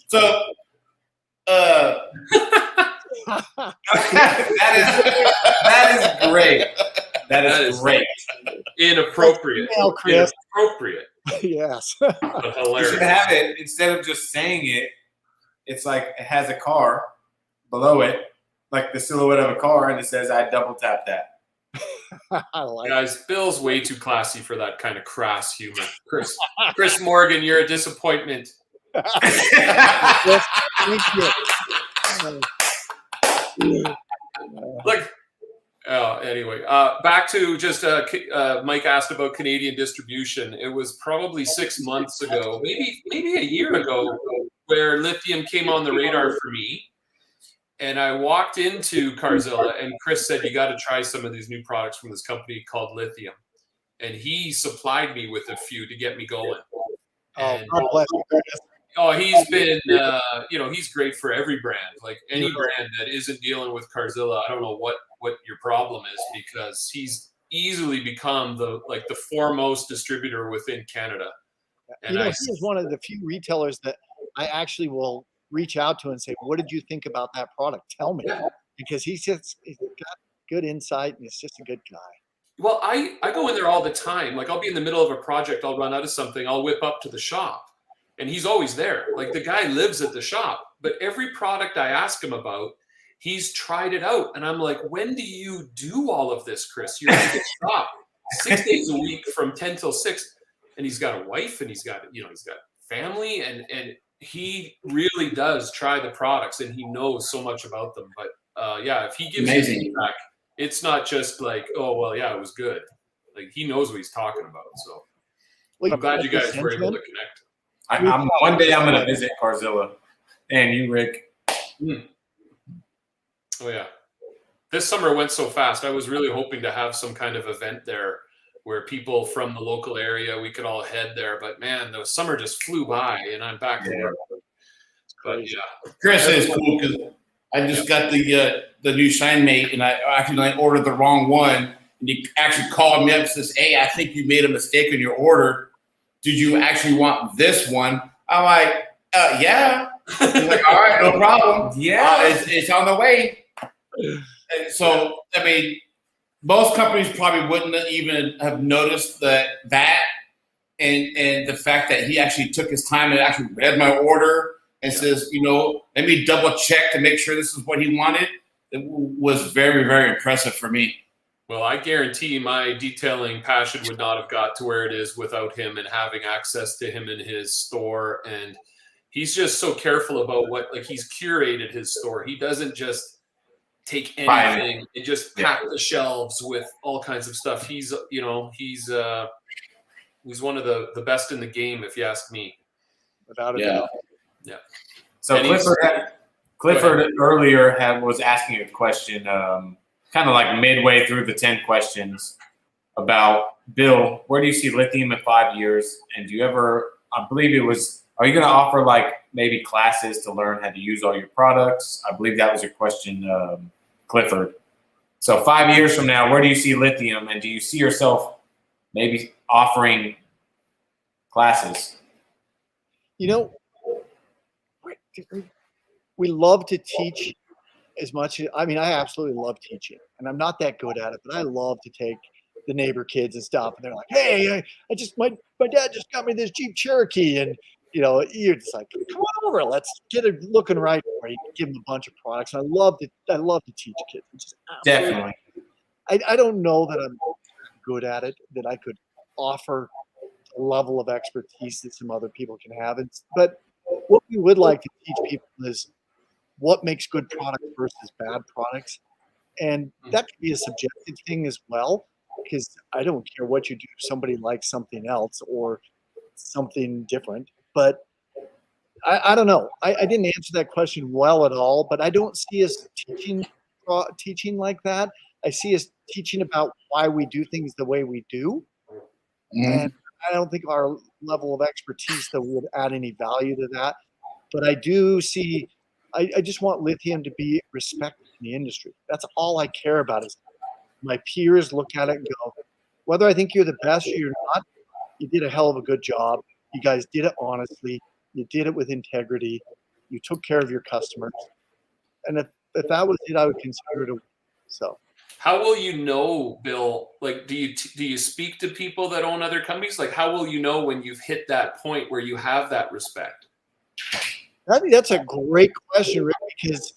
So, that is great. That is great. Inappropriate. Chris. Inappropriate. Yes. But hilarious. You should have it instead of just saying it. It's like it has a car below it, like the silhouette of a car, and it says, "I double tap that." I like Guys, Bill's way too classy for that kind of crass humor. Chris Morgan, you're a disappointment. Yes, thank you. Look. Anyway, back to just Mike asked about Canadian distribution. It was probably 6 months ago, maybe a year ago, where Lithium came on the radar for me. And I walked into 𝗓𝗏𝗧𝗢, and Chris said, "You got to try some of these new products from this company called Lithium." And he supplied me with a few to get me going. Oh, God bless you. Oh, he's been, he's great for every brand. Like any brand that isn't dealing with 𝗟𝗓𝗧, I don't know what your problem is, because he's easily become the foremost distributor within Canada. And he is one of the few retailers that I actually will reach out to and say, "What did you think about that product? Tell me," because he's got good insight and he's just a good guy. Well, I go in there all the time. Like I'll be in the middle of a project, I'll run out of something, I'll whip up to the shop. And he's always there. Like the guy lives at the shop, but every product I ask him about, he's tried it out. And I'm like, when do you do all of this, Chris? You're at the shop 6 days a week from 10 till 6. And he's got a wife and he's got family, and he really does try the products and he knows so much about them. But if he gives you feedback, it's not just like, oh, well, yeah, it was good. Like he knows what he's talking about. So I'm glad you guys were able to connect. One day I'm going to visit 𝗟𝗓𝗧𝗢. And you, Rick. Oh, yeah. This summer went so fast. I was really hoping to have some kind of event there where people from the local area, we could all head there. But, man, the summer just flew by, and I'm back to work. But, yeah. Chris is cool because I just got the new ShineMate, and I actually ordered the wrong one. And he actually called me up and says, "Hey, I think you made a mistake in your order. Did you actually want this one?" I'm like, yeah. He's like, all right, no problem. Yeah. It's on the way. And so, I mean, most companies probably wouldn't even have noticed that and the fact that he actually took his time and actually read my order and says, let me double check to make sure this is what he wanted. It was very, very impressive for me. Well, I guarantee my detailing passion would not have got to where it is without him and having access to him in his store. And he's just so careful about he's curated his store. He doesn't just take anything and just pack the shelves with all kinds of stuff. He's one of the best in the game, if you ask me. Without a doubt. Yeah. So Clifford earlier was asking a question, kind of like midway through the 10 questions about, Bill, where do you see Lithium in 5 years? And do you ever, I believe it was, are you going to offer maybe classes to learn how to use all your products? I believe that was your question, Clifford. So 5 years from now, where do you see Lithium? And do you see yourself maybe offering classes? We love to teach as much. I mean, I absolutely love teaching, and I'm not that good at it, but I love to take the neighbor kids and stuff, and they're like, "Hey, my dad just got me this Jeep Cherokee," and you're just like, "Come on over, let's get it looking right for you." Give them a bunch of products. And I love to teach kids. Just definitely. I don't know that I'm good at it, that I could offer a level of expertise that some other people can have. But what we would like to teach people is what makes good products versus bad products. And that can be a subjective thing as well, because I don't care what you do. Somebody likes something else or something different. But I don't know. I didn't answer that question well at all, but I don't see us teaching like that. I see us teaching about why we do things the way we do. And I don't think our level of expertise that would add any value to that. But I do see, I just want Lithium to be respected in the industry. That's all I care about, is my peers look at it and go, whether I think you're the best or you're not, you did a hell of a good job. You guys did it honestly. You did it with integrity. You took care of your customers. And if that was it, I would consider it a win. So. How will you know, Bill? Like, do you speak to people that own other companies? Like, how will you know when you've hit that point where you have that respect? I think that's a great question, Rick, because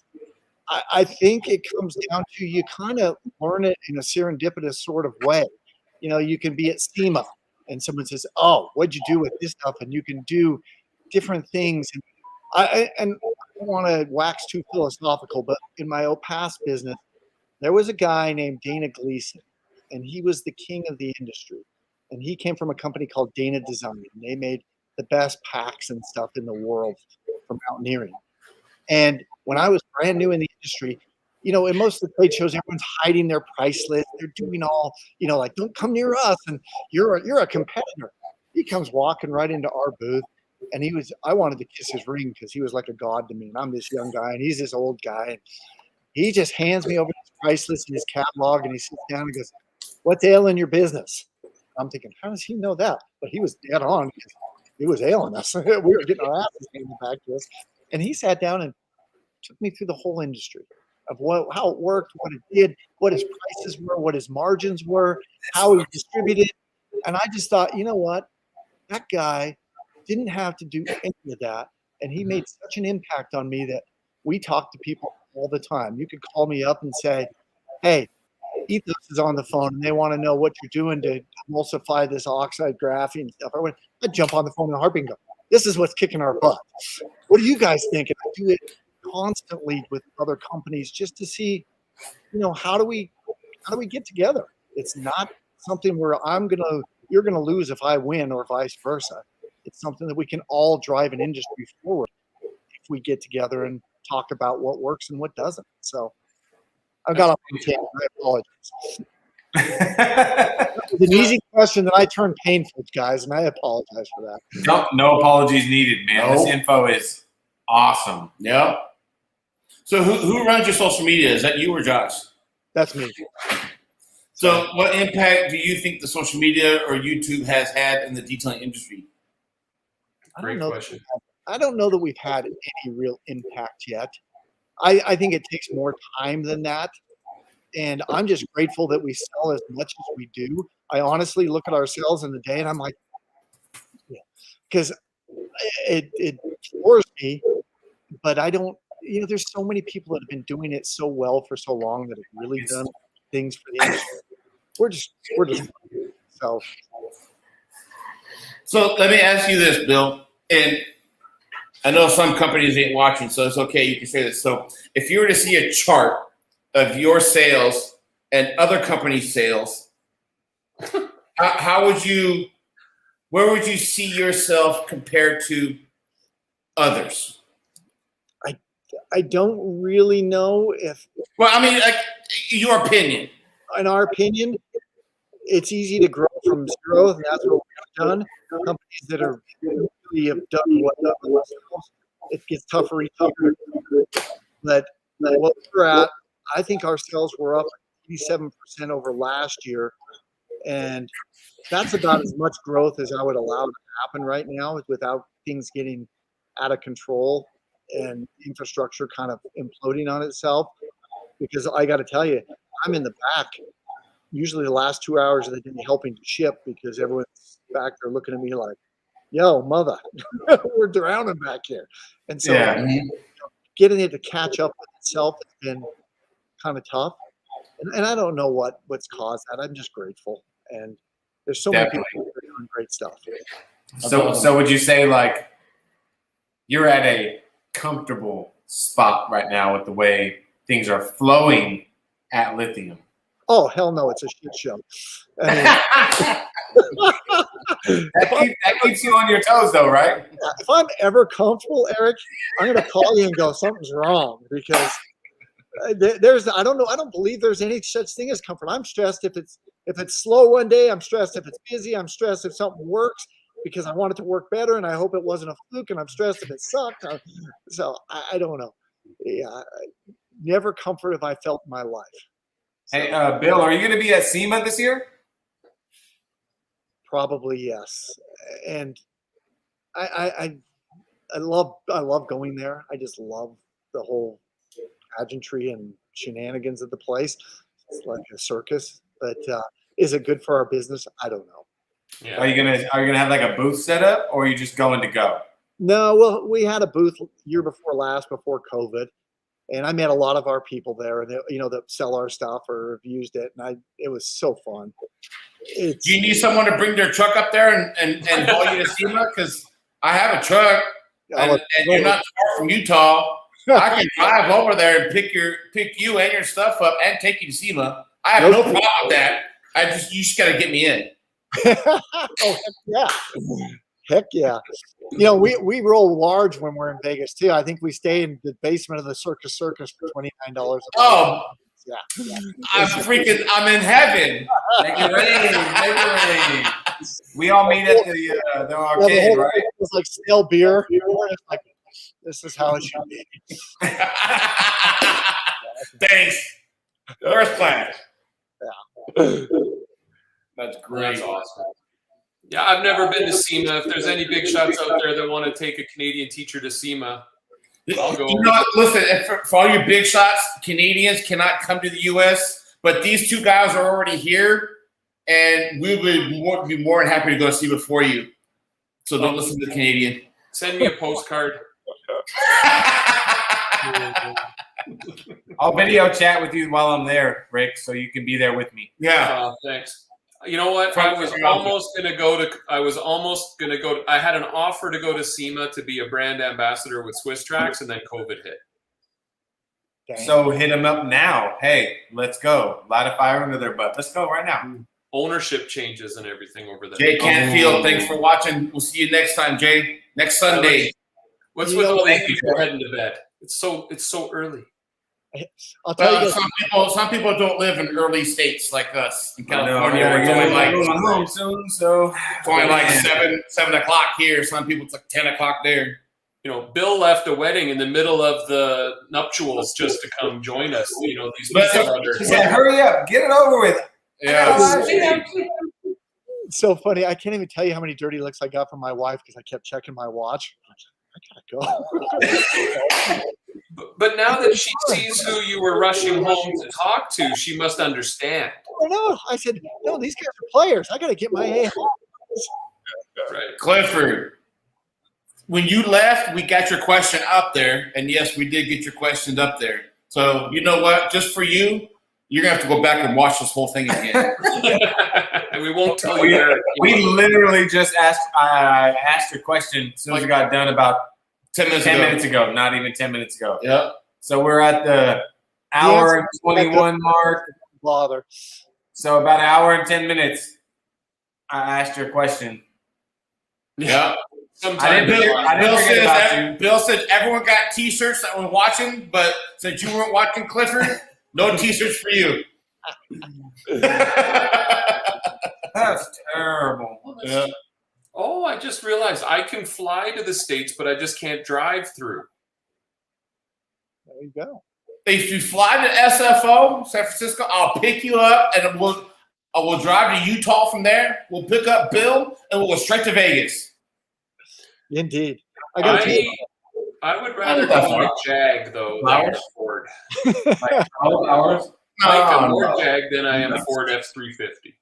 I think it comes down to, you kind of learn it in a serendipitous sort of way. You can be at SEMA and someone says, "Oh, what'd you do with this stuff?" And you can do different things. And I don't want to wax too philosophical, but in my past business, there was a guy named Dayne Gleason, and he was the king of the industry. And he came from a company called Dayne Design. And they made the best packs and stuff in the world for mountaineering. And when I was brand new in the industry, in most of the trade shows, everyone's hiding their price list. They're doing all, like, "Don't come near us, and you're a competitor." He comes walking right into our booth, And I wanted to kiss his ring because he was like a god to me. And I'm this young guy and he's this old guy. And he just hands me over his price list and his catalog and he sits down and goes, "What's ailing your business?" I'm thinking, how does he know that? But he was dead on because it was ailing us. We were getting our asses handed back to us. And he sat down and took me through the whole industry of how it worked, what it did, what his prices were, what his margins were, how he distributed. And I just thought, you know what? That guy didn't have to do any of that. And he made such an impact on me that we talk to people all the time. You could call me up and say, "Hey, Ethos is on the phone and they want to know what you're doing to emulsify this oxide graphene stuff." I'd jump on the phone in a heartbeat and go, "This is what's kicking our butt. What do you guys think?" And I do it constantly with other companies just to see, how do we get together? It's not something where you're gonna lose if I win or vice versa. It's something that we can all drive an industry forward if we get together and talk about what works and what doesn't. So I got off the table. I apologize. It was an easy question that I turned painful, guys, and I apologize for that. No apologies needed, man. This info is awesome. Yeah. So who runs your social media? Is that you or Josh? That's me. So what impact do you think the social media or YouTube has had in the detailing industry? Great question. I don't know that we've had any real impact yet. I think it takes more time than that. And I'm just grateful that we sell as much as we do. I honestly look at our sales in the day and I'm like, because it floors me, but I don't, there's so many people that have been doing it so well for so long that have really done things for the industry. We're just So let me ask you this, Bill, and I know some companies ain't watching, so it's okay. You can say this. So if you were to see a chart of your sales and other companies' sales, where would you see yourself compared to others? I don't really know if. Well, I mean, like your opinion. In our opinion, it's easy to grow from zero, and that's what we've done. Companies that are really have done what it gets tougher each year. But what we're at, I think our sales were up 87% over last year, and that's about as much growth as I would allow to happen right now without things getting out of control and infrastructure kind of imploding on itself. Because I got to tell you, I'm in the back usually the last 2 hours of the day helping to ship because everyone's back there looking at me like, "Yo, mother, we're drowning back here." And so getting it to catch up with itself has been kind of tough. And I don't know what's caused that. I'm just grateful. And there's so many people that are doing great stuff. So would you say like you're at a comfortable spot right now with the way things are flowing at Lithium? Oh, hell no, it's a shit show. I mean, that keeps you on your toes though, right? If I'm ever comfortable, Eric, I'm going to call you and go, something's wrong, because I don't believe there's any such thing as comfort. I'm stressed if it's slow one day. I'm stressed if it's busy. I'm stressed if something works because I want it to work better and I hope it wasn't a fluke. And I'm stressed if it sucked. So I don't know. Yeah, never comfort have I felt in my life. So, hey, Bill, are you going to be at SEMA this year? Probably yes. And I love going there. I just love the whole pageantry and shenanigans of the place. It's like a circus. But is it good for our business? I don't know. Yeah. Are you gonna have like a booth set up, or are you just going to go? No, well, we had a booth year before last, before COVID, and I met a lot of our people there, and that sell our stuff or have used it, and it was so fun. Do you need someone to bring their truck up there and haul you to SEMA? Because I have a truck, and you're not far from Utah. I can drive over there and pick you and your stuff up and take you to SEMA. I have no problem with that. You just got to get me in. Oh, heck yeah. We roll large when we're in Vegas too. I think we stay in the basement of the Circus for $29. Oh, yeah. I'm in heaven. Make it rain. We all meet at the arcade, right? smells like stale beer. It's like, this is how it should be. Thanks. First class. Yeah. That's great. That's awesome. Yeah, I've never been to SEMA. If there's any big shots out there that want to take a Canadian teacher to SEMA, I'll go. You know what? Listen, for all your big shots, Canadians cannot come to the U.S., but these two guys are already here, and we would be more than happy to go see before you. So don't listen to the Canadian. Send me a postcard. I'll video chat with you while I'm there, Rick, so you can be there with me. Yeah. Thanks. You know what? I was almost gonna go to. I had an offer to go to SEMA to be a brand ambassador with Swiss Tracks, and then COVID hit. Dang. So hit them up now. Hey, let's go. Light a fire under their butt. Let's go right now. Ownership changes and everything over there. Jay Canfield, thanks for watching. We'll see you next time, Jay. Next Sunday. What's with all these people heading to bed? It's so early. I'll tell you some people don't live in early states like us in California. It's only like 7 o'clock here. Some people it's like 10 o'clock there. You know, Bill left a wedding in the middle of the nuptials just to come join us. You know, these people He said, "Hurry up, get it over with." Yeah. it's so funny. I can't even tell you how many dirty looks I got from my wife because I kept checking my watch. I gotta go. But now that she sees who you were rushing home to talk to, she must understand. I know. I said, no, these guys are players. I got to get my A home. Right. Clifford, when you left, we got your question up there. And yes, we did get your questions up there. So you know what? Just for you, you're going to have to go back and watch this whole thing again. And we won't tell you. We literally just asked your question as soon as we got done about 10 minutes ago. Not even 10 minutes ago. Yep. So we're at the hour and 21 mark. Bother. So about an hour and 10 minutes, I asked your question. Yeah. I didn't forget about you. Bill said everyone got T-shirts that were watching, but since you weren't watching Clifford, no T-shirts for you. That's terrible. Yeah. Oh, I just realized I can fly to the States, but I just can't drive through. There you go. If you fly to SFO, San Francisco, I'll pick you up and we'll drive to Utah from there. We'll pick up Bill and we'll go straight to Vegas. Indeed. I would rather go in a Jag, though, than a Ford. Like 12 hours? I'm more Jag than I am Ford F-350.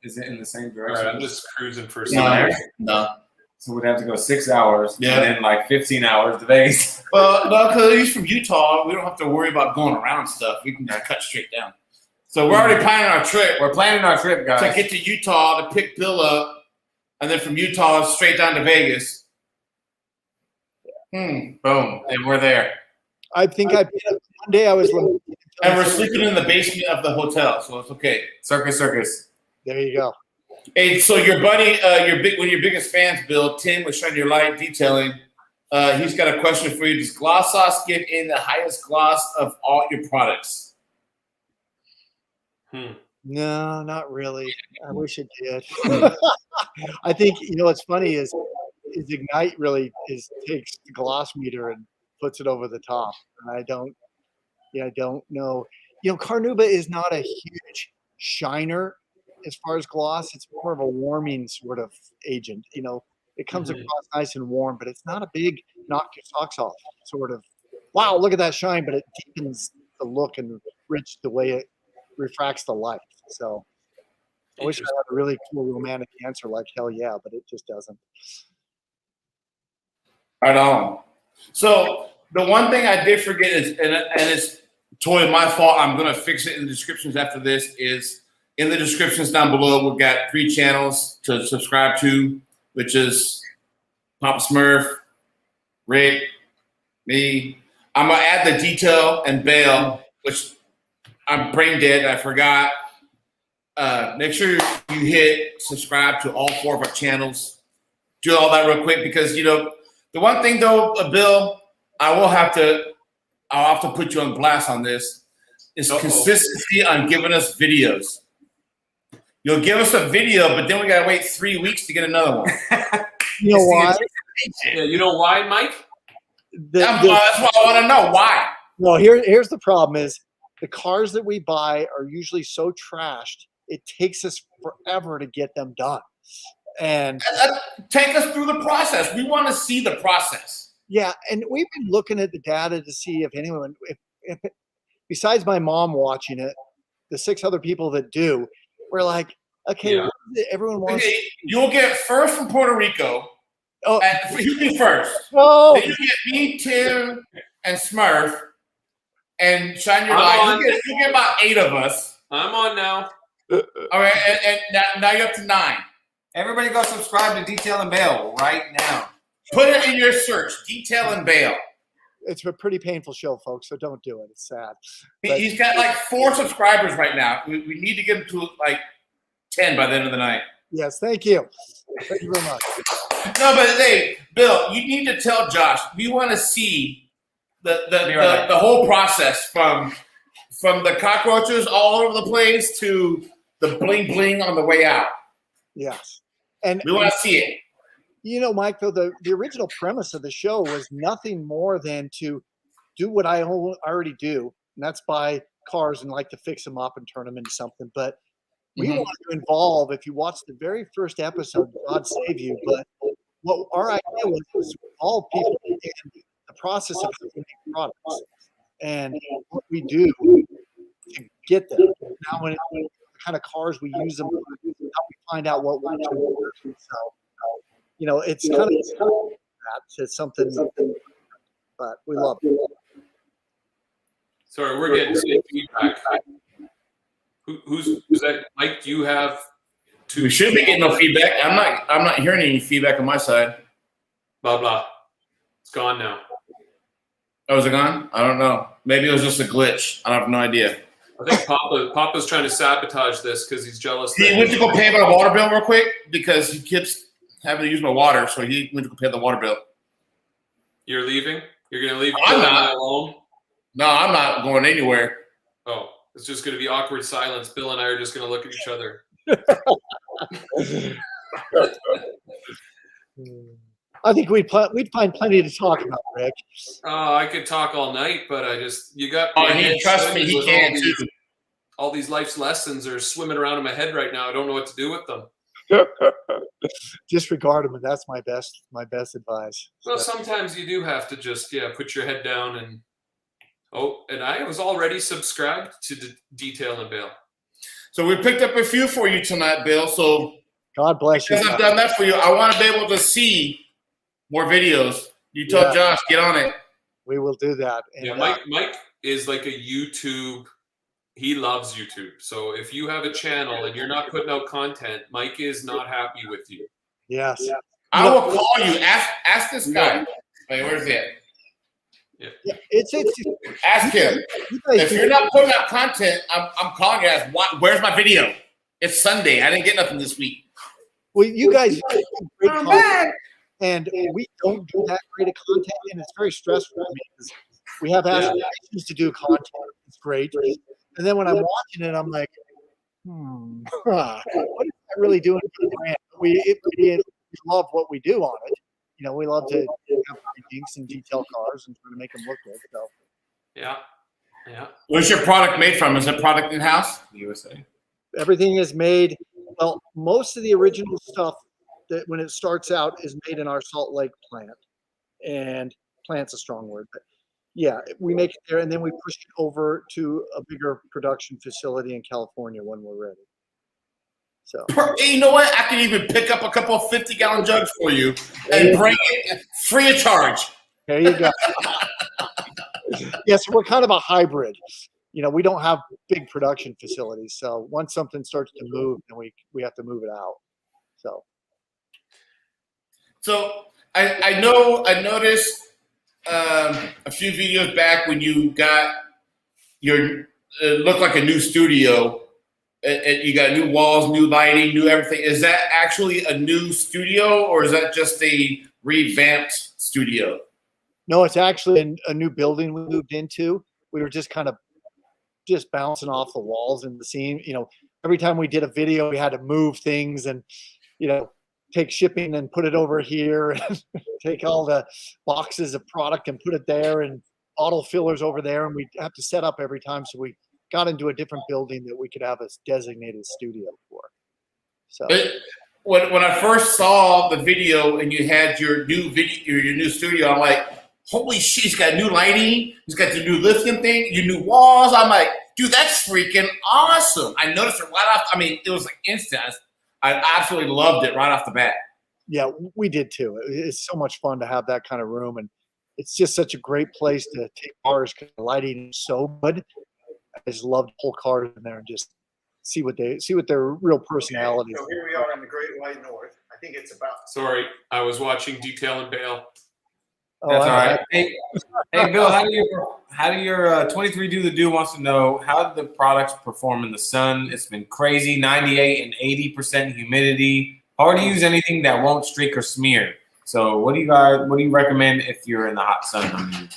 Is it in the same All direction? right, I'm just cruising for some. No. So we'd have to go 6 hours, Yeah. and then like 15 hours to Vegas. Well, no, because he's from Utah. We don't have to worry about going around stuff. We can cut straight down. So we're already planning our trip. We're planning our trip, guys. To get to Utah to pick Bill up, and then from Utah straight down to Vegas. Boom, and we're there. I think one day I was. And we're sleeping in the basement of the hotel, so it's okay. Circus. There you go. Hey, so your buddy, one of your biggest fans, Bill, Tim with Shine Your Light Detailing, he's got a question for you. Does Gloss Sauce give in the highest gloss of all your products? No, not really. I wish it did. I think what's funny is Ignite really takes the gloss meter and puts it over the top, and I don't know. Carnauba is not a huge shiner as far as gloss. It's more of a warming sort of agent. It comes across nice and warm, but it's not a big knock your socks off sort of. Wow, look at that shine! But it deepens the look and rich the way it refracts the light. So I wish I had a really cool romantic answer like hell yeah, but it just doesn't. Right on. So the one thing I did forget is, and it's totally my fault, I'm going to fix it in the descriptions after this, is in the descriptions down below, we've got 3 channels to subscribe to, which is Papa Smurf, Rick, me. I'm going to add the detail and Bale, which I'm brain dead. I forgot. Make sure you hit subscribe to all 4 of our channels. Do all that real quick because, the one thing though, Bill, I'll have to put you on blast on this, is consistency on giving us videos. You'll give us a video, but then we got to wait 3 weeks to get another one. You know why? Yeah, you know why, Mike? That's what I want to know. Why? No, here's the problem is the cars that we buy are usually so trashed, it takes us forever to get them done. And take us through the process. We want to see the process. Yeah, and we've been looking at the data to see if anyone, if besides my mom watching it, the 6 other people that do, we're like, okay, Yeah. everyone wants. Okay, you'll get first from Puerto Rico. Oh, You be first. no. Then you get me, Tim, and Smurf, and shine your light. You get about 8 of us. I'm on now. All right, and now you're up to 9. Everybody go subscribe to Detail and Bail right now. Put it in your search, Detail and Bail. It's a pretty painful show, folks, so don't do it. It's sad. He's got like 4 subscribers right now. We need to get him to like 10 by the end of the night. Yes, thank you. Thank you very much. No, but hey, Bill, you need to tell Josh. We want to see the whole process from the cockroaches all over the place to the bling bling on the way out. Yes, and we want to see it. You know, Mike, though, the original premise of the show was nothing more than to do what I already do, and that's buy cars and like to fix them up and turn them into something. But we wanted to involve, if you watch the very first episode, God Save You, but what our idea was to involve people in the process of how we make products and what we do to get them. Now, when the kind of cars we use them, how we find out what works and what doesn't. So, you know, it's kind of that to something, but we love it. Sorry, we're getting some feedback. Who's that? Mike, do you have We should be getting no feedback. I'm not hearing any feedback on my side. Blah blah. It's gone now. Oh, is it gone? I don't know. Maybe it was just a glitch. I have no idea. I think Papa's trying to sabotage this because he's jealous. He went to go pay my water bill real quick because he keeps having to use my water, so he went to go pay the water bill. You're leaving? You're going to leave I'm Bill not alone? No, I'm not going anywhere. Oh, it's just going to be awkward silence. Bill and I are just going to look at each other. I think we'd find plenty to talk about, Rick. Oh, I could talk all night, but you got. Oh, trust me, he can too. All these life's lessons are swimming around in my head right now. I don't know what to do with them. Disregard them, and that's my best advice. Well, sometimes you do have to just put your head down and. Oh, and I was already subscribed to Detail and Bail. So we picked up a few for you tonight, Bill. So God bless you. Because I've done that for you, I want to be able to see more videos. You tell Josh, get on it. We will do that. And, Mike is like a YouTube. He loves YouTube. So if you have a channel and you're not putting out content, Mike is not happy with you. Yes. Yeah. I will call you. Ask this guy. Wait, where's he at? Yeah, it's ask him. If you're not putting out content, I'm calling you. Ask, where's my video? It's Sunday. I didn't get nothing this week. Well, you guys do great content, and we don't do that great of content, and it's very stressful for me because we have aspirations to do content. It's great, and then when I'm watching it, I'm like, what is that really doing for the brand? We love what we do on it. You know, we love to have dinks and detail cars and try to make them look good. So, yeah. Where's your product made from? Is it product in house? USA. Everything is made. Well, most of the original stuff that when it starts out is made in our Salt Lake plant, and plant's a strong word, but yeah, we make it there, and then we push it over to a bigger production facility in California when we're ready. So you know what? I can even pick up a couple of 50-gallon jugs for you and bring it free of charge. There you go. Yes, we're kind of a hybrid. You know, we don't have big production facilities, so once something starts to move, then we have to move it out. So I noticed a few videos back when you got it looked like a new studio. You got new walls, new lighting, new everything. Is that actually a new studio, or is that just a revamped studio? No, it's actually a new building we moved into. We were just kind of bouncing off the walls in the scene. You know, every time we did a video, we had to move things and, you know, take shipping and put it over here, and take all the boxes of product and put it there, and bottle fillers over there, and we have to set up every time. So we got into a different building that we could have a designated studio for. So when I first saw the video and you had your new video, your new studio, I'm like, holy shit, he's got new lighting, he's got the new lithium thing, your new walls. I'm like, dude, that's freaking awesome. I noticed it right off. I mean, it was like instant. I absolutely loved it right off the bat. Yeah, we did too. It's so much fun to have that kind of room, and it's just such a great place to take cars because the lighting is so good. I just love to pull cars in there and just see what their real personality is. So here we are in the Great White North. I think it's about. Sorry, I was watching Detail and Bail. That's all right. Hey, Bill, how do your 23 Do the Do wants to know how do the products perform in the sun? It's been crazy, 98 and 80% humidity. Hard to use anything that won't streak or smear. So what do you recommend if you're in the hot sun?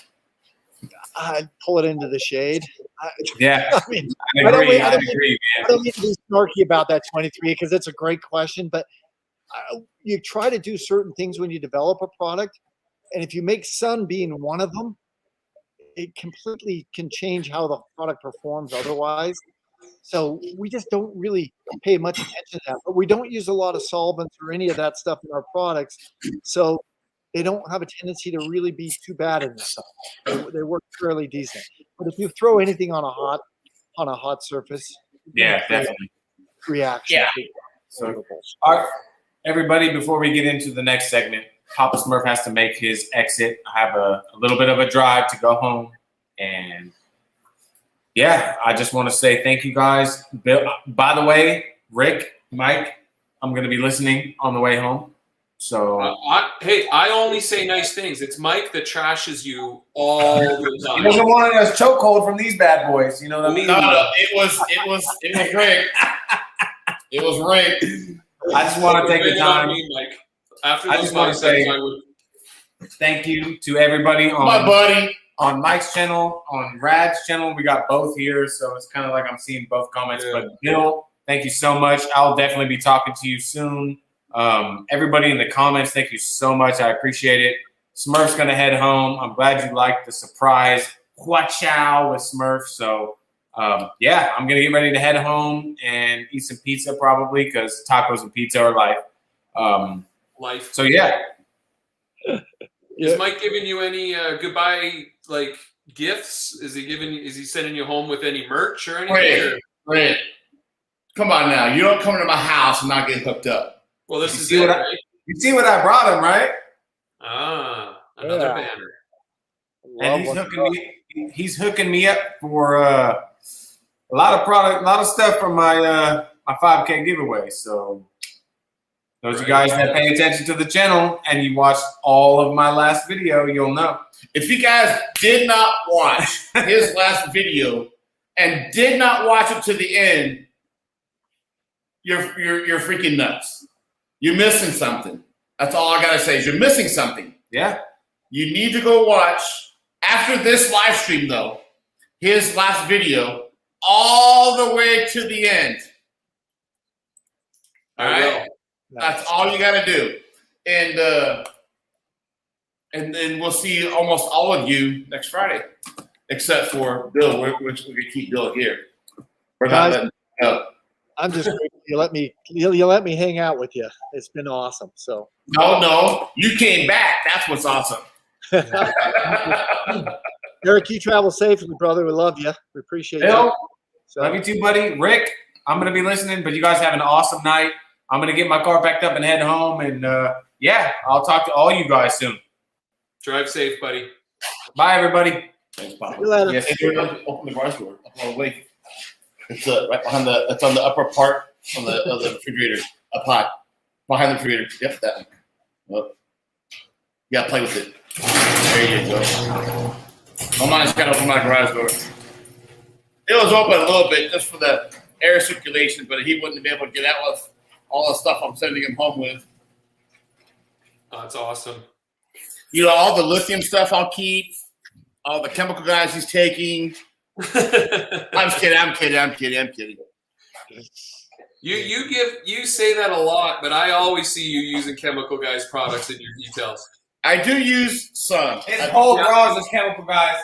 I'd pull it into the shade. Yeah, I mean, I agree. I agree. I don't need to be snarky about that 23 because it's a great question, but you try to do certain things when you develop a product. And if you make sun being one of them, it completely can change how the product performs otherwise. So we just don't really pay much attention to that. But we don't use a lot of solvents or any of that stuff in our products. So they don't have a tendency to really be too bad in the sun. They work fairly decent. But if you throw anything on a hot surface, yeah, definitely reaction. Yeah. So, all right, everybody, before we get into the next segment, Papa Smurf has to make his exit. I have a little bit of a drive to go home. And, yeah, I just want to say thank you guys. Bill, by the way, Rick, Mike, I'm going to be listening on the way home. So, I only say nice things. It's Mike that trashes you all the time. He doesn't want us chokehold from these bad boys. You know what I mean? No, it was Rick. It was Rick. I just want to take the time. Mike. After I just want to say thank you to everybody on Mike's channel, on Rad's channel. We got both here, so it's kind of like I'm seeing both comments. Yeah. But Bill, thank you so much. I'll definitely be talking to you soon. Everybody in the comments, thank you so much. I appreciate it. Smurf's going to head home. I'm glad you liked the surprise 𝗚𝗑𝗧𝗢 with Smurf. So, yeah, I'm going to get ready to head home and eat some pizza probably because tacos and pizza are life. So, yeah. Is Mike giving you any goodbye gifts? Is he sending you home with any merch or anything? Wait. Come on now. You don't come to my house and not get hooked up. Well, this is it, right? You see what I brought him, right? Another banner. And he's hooking me up for a lot of stuff from my 5K giveaway. So those of you guys that pay attention to the channel and you watched all of my last video, you'll know. If you guys did not watch his last video and did not watch it to the end, you're freaking nuts. You're missing something. That's all I gotta say is you're missing something. Yeah. You need to go watch after this live stream though, his last video all the way to the end. All right. That's all you gotta do. And then we'll see almost all of you next Friday, except for Bill, which we could keep Bill here. We're not letting go. I'm just grateful you let me hang out with you. It's been awesome. So no, you came back. That's what's awesome. Eric, you travel safely, brother. We love you. We appreciate Bill, you. So, love you too, buddy. Rick, I'm gonna be listening, but you guys have an awesome night. I'm gonna get my car packed up and head home, and yeah, I'll talk to all you guys soon. Drive safe, buddy. Bye, everybody. Thanks, Bob. Yes. Open the garage door. Wait. It's right behind the. It's on the upper part of the refrigerator. Up high, behind the refrigerator. Yep, that one. Oh. You gotta play with it. There you go. Oh, mine's got to open my garage door. It was open a little bit just for the air circulation, but he wouldn't be able to get out with all the stuff I'm sending him home with. Oh, that's awesome. You know, all the lithium stuff I'll keep, all the chemical guys he's taking. I'm kidding. You say that a lot, but I always see you using Chemical Guys products in your details. I do use some. His whole garage is Chemical Guys.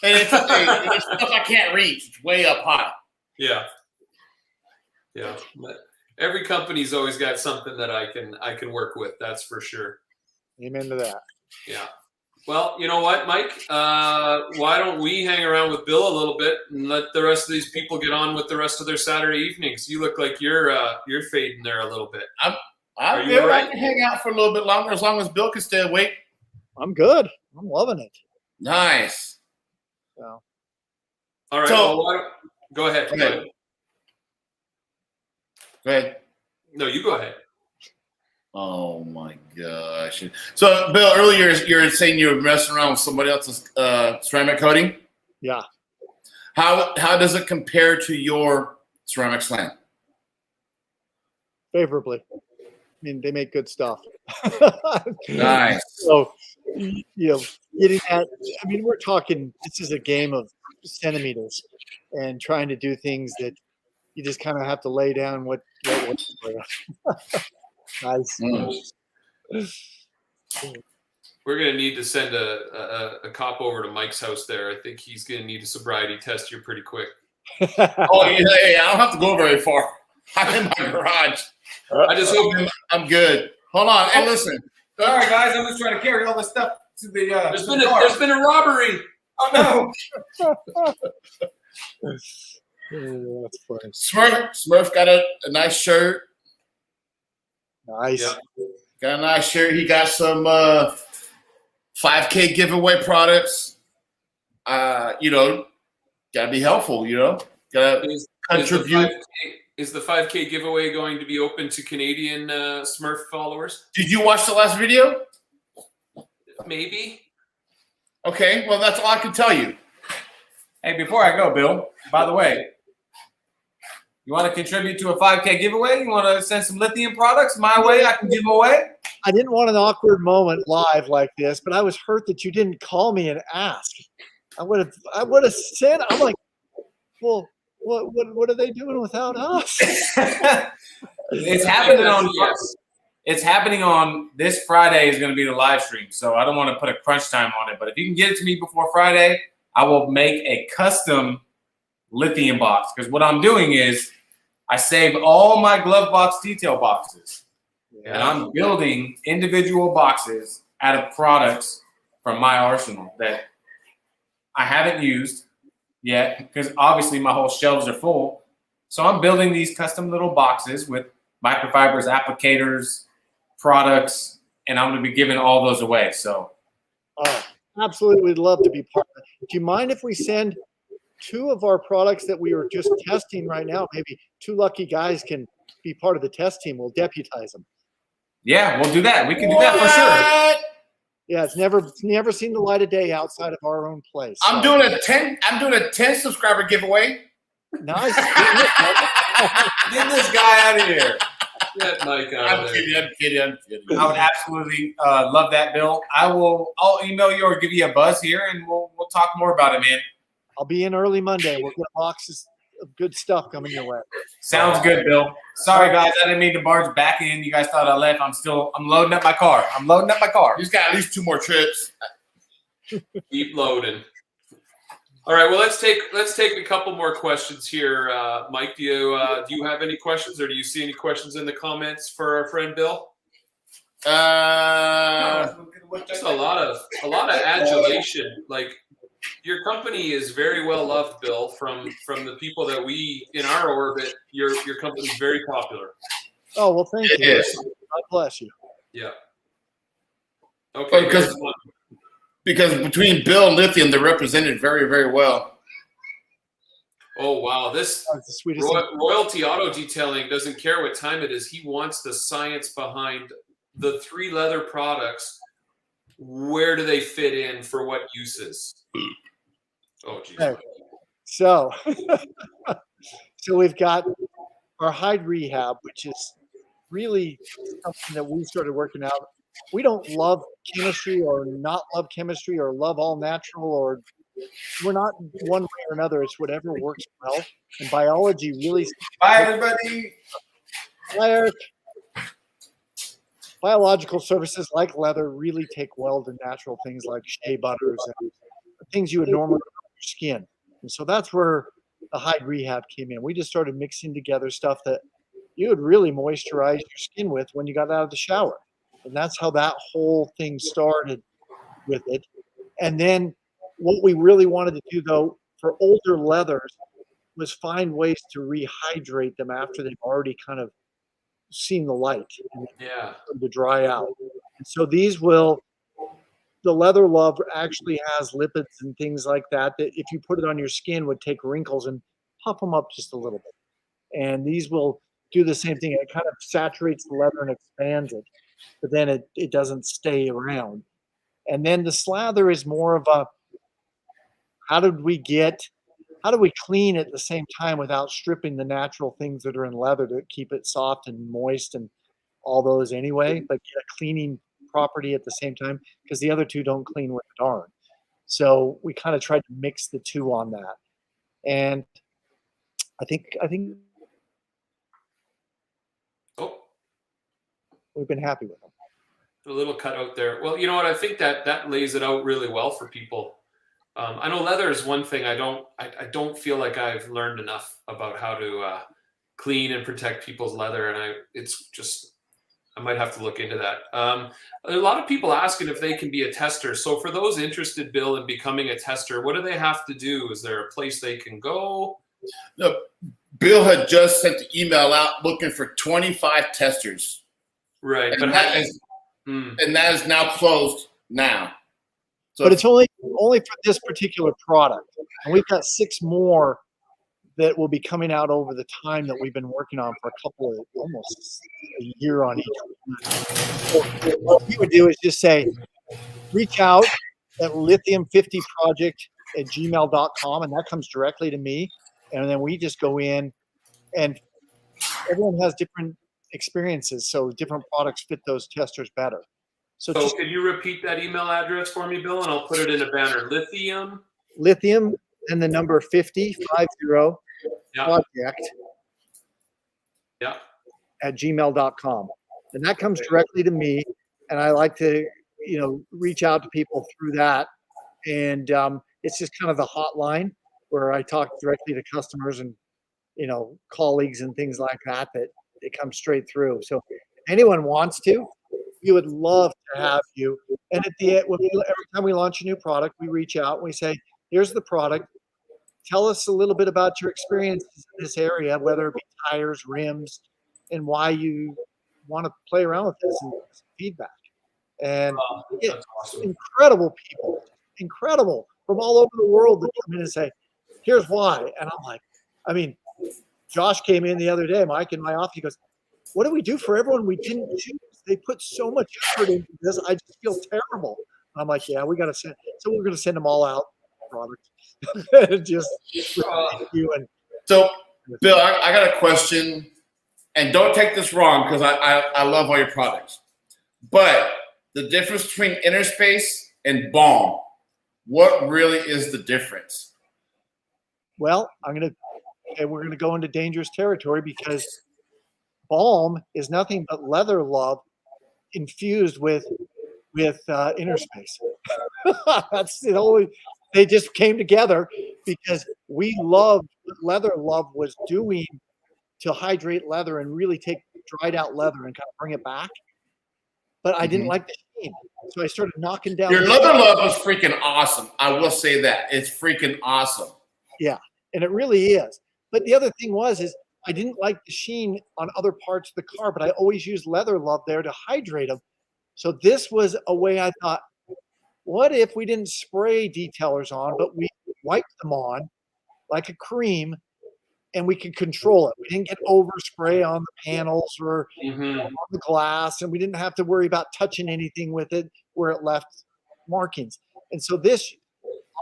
And it's stuff I can't reach. It's way up high. Yeah. Yeah. But every company's always got something that I can work with. That's for sure. Amen to that. Yeah. Well, you know what, Mike? Why don't we hang around with Bill a little bit and let the rest of these people get on with the rest of their Saturday evenings? You look like you're fading there a little bit. I'm good. I can hang out for a little bit longer as long as Bill can stay awake. I'm good. I'm loving it. Nice. So. All right. So, go ahead. Go ahead. No, you go ahead. Oh my gosh! So, Bill, earlier you were saying you were messing around with somebody else's ceramic coating. Yeah. How does it compare to your ceramic slam? Favorably. I mean, they make good stuff. Nice. So, you know, getting that. I mean, we're talking. This is a game of centimeters, and trying to do things that you just kind of have to lay down what Nice. We're gonna need to send a cop over to Mike's house there. I think he's gonna need a sobriety test here pretty quick. Oh yeah, I don't have to go very far. I'm in my garage. I just hope I'm good. Hold on, and listen. All right, guys, I'm just trying to carry all this stuff to the. There's been a robbery. Oh no! That's funny. Smurf got a nice shirt. Nice. Yeah. Got a nice shirt. He got some 5K giveaway products. You know, gotta be helpful. You know, gotta contribute. Is the 5K giveaway going to be open to Canadian Smurf followers? Did you watch the last video? Maybe. Okay, well that's all I can tell you. Hey, before I go, Bill, by the way, you want to contribute to a 5K giveaway? You want to send some lithium products my way? I can give them away. I didn't want an awkward moment live like this, but I was hurt that you didn't call me and ask. I would have said. I'm like, well, what are they doing without us? It's happening on. Yes. It's happening on this Friday. Is going to be the live stream, so I don't want to put a crunch time on it. But if you can get it to me before Friday, I will make a custom lithium box, because what I'm doing is I save all my glove box detail boxes, and I'm building individual boxes out of products from my arsenal that I haven't used yet, because obviously my whole shelves are full. So I'm building these custom little boxes with microfibers, applicators, products, and I'm going to be giving all those away. So absolutely, we'd love to be part of it. Do you mind if we send 2 of our products that we were just testing right now? Maybe 2 lucky guys can be part of the test team. We'll deputize them. Yeah, we'll do that. We can do that for sure. Yeah, it's never seen the light of day outside of our own place. So. I'm doing a 10 subscriber giveaway. Nice. Get this guy out of here. Get Mike out of there. I'm kidding. I would absolutely love that, Bill. I'll email you or give you a buzz here, and we'll talk more about it, man. I'll be in early Monday. We'll get boxes of good stuff coming your way. Sounds good, Bill. Sorry, guys. I didn't mean to barge back in. You guys thought I left. I'm loading up my car. He's got at least 2 more trips. Keep loading. All right. Well, let's take a couple more questions here. Mike, do you have any questions, or do you see any questions in the comments for our friend Bill? Just a lot of adulation. Like, your company is very well loved, Bill, from the people that we in our orbit. Your company is very popular. Oh well, thank you. Yes. God bless you. Yeah. Okay. Because between Bill and Lithium, they're represented very, very well. Oh wow, this the sweetest Royalty Auto Detailing doesn't care what time it is. He wants the science behind the 3 leather products. Where do they fit in for what uses? Oh, geez. Okay. So we've got our hide rehab, which is really something that we started working out. We don't love chemistry or not love chemistry or love all natural or we're not one way or another. It's whatever works well. And biology really. Bye, everybody. Bye, Eric. Biological services like leather really take well to natural things like shea butters and things you would normally put on your skin. And so that's where the hide rehab came in. We just started mixing together stuff that you would really moisturize your skin with when you got out of the shower. And that's how that whole thing started with it. And then what we really wanted to do, though, for older leathers was find ways to rehydrate them after they've already kind of seen the light and to dry out. And so these will, the Leather Love actually has lipids and things like that that if you put it on your skin would take wrinkles and puff them up just a little bit. And these will do the same thing. It kind of saturates the leather and expands it, but then it doesn't stay around. And then the slather is more of a, how do we clean at the same time without stripping the natural things that are in leather to keep it soft and moist and all those anyway, but get a cleaning property at the same time, because the other two don't clean with a darn. So we kind of tried to mix the two on that. And I think we've been happy with them. A little cut out there. Well, you know what? I think that lays it out really well for people. I know leather is one thing I don't feel like I've learned enough about how to clean and protect people's leather, and I might have to look into that. A lot of people asking if they can be a tester. So for those interested, Bill, in becoming a tester, what do they have to do? Is there a place they can go? No, Bill had just sent the email out looking for 25 testers. Right, and that is now closed now. So, but it's only for this particular product, and we've got 6 more that will be coming out over the time that we've been working on for almost a year on each. So what we would do is just say, reach out at lithium50project@gmail.com, and that comes directly to me, and then we just go in, and everyone has different experiences, so different products fit those testers better. So can you repeat that email address for me, Bill, and I'll put it in a banner. Lithium and the number 50 project at gmail.com. And that comes directly to me. And I like to, reach out to people through that. And it's just kind of the hotline where I talk directly to customers and, colleagues and things like that it comes straight through. So if anyone wants to, we would love to have you. And at the end, every time we launch a new product, we reach out and we say, here's the product. Tell us a little bit about your experiences in this area, whether it be tires, rims, and why you want to play around with this and get some feedback. And it's awesome. Incredible people, incredible from all over the world that come in and say, here's why. And I'm like, Josh came in the other day, Mike, in my office. He goes, what do we do for everyone we didn't choose? They put so much effort into this. I just feel terrible. I'm like, yeah, we got to send. So we're going to send them all out product. Just you and so, Bill, I got a question, and don't take this wrong because I love all your products, but the difference between inner space and balm, what really is the difference? Well, we're gonna go into dangerous territory because balm is nothing but Leather Love infused with inner space. That's the only. They just came together because we loved what Leather Love was doing to hydrate leather and really take dried out leather and kind of bring it back. But I didn't like the sheen, so I started knocking down. Your Leather Love was freaking awesome. I will say that it's freaking awesome. Yeah, and it really is. But the other thing is I didn't like the sheen on other parts of the car, but I always used Leather Love there to hydrate them. So this was a way I thought, what if we didn't spray detailers on, but we wiped them on like a cream and we could control it? We didn't get overspray on the panels or on the glass, and we didn't have to worry about touching anything with it where it left markings. And so this,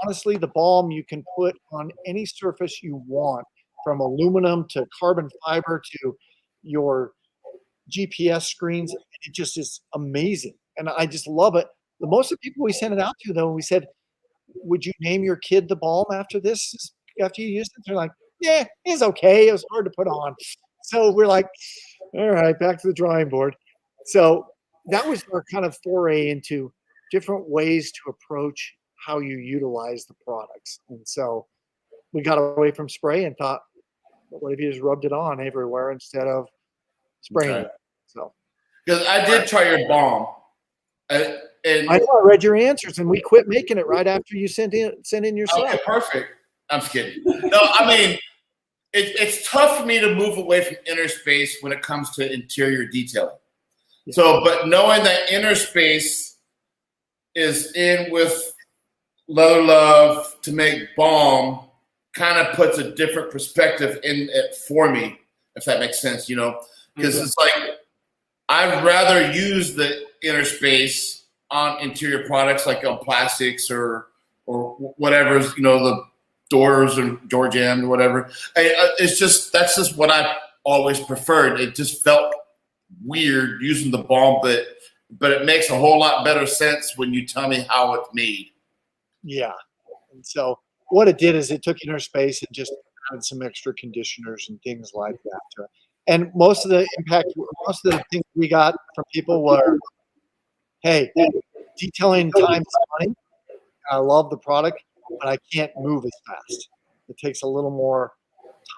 honestly, the balm you can put on any surface you want, from aluminum to carbon fiber to your GPS screens. It just is amazing. And I just love it. The most of the people we sent it out to, though, we said, would you name your kid the balm after this, after you used it? They're like, yeah, it's okay. It was hard to put on. So we're like, all right, back to the drawing board. So that was our kind of foray into different ways to approach how you utilize the products. And so we got away from spray and thought, what if you just rubbed it on everywhere instead of spraying it? So, because I did try your balm, and I know, I read your answers, and we quit making it right after you sent in your stuff. Okay, perfect. I'm just kidding. No, I mean, it's tough for me to move away from inner space when it comes to interior detailing. Yeah. So, but knowing that inner space is in with Leather Love to make balm kind of puts a different perspective in it for me, if that makes sense, you know, because it's like I'd rather use the inner space on interior products like on plastics or whatever, you know, the doors or door jam or whatever. It's just, that's just what I always preferred. It just felt weird using the balm, but it makes a whole lot better sense when you tell me how it's made. Yeah. And so what it did is it took inner space and just added some extra conditioners and things like that. And most of the things we got from people were, hey, detailing time is money. I love the product, but I can't move as fast. It takes a little more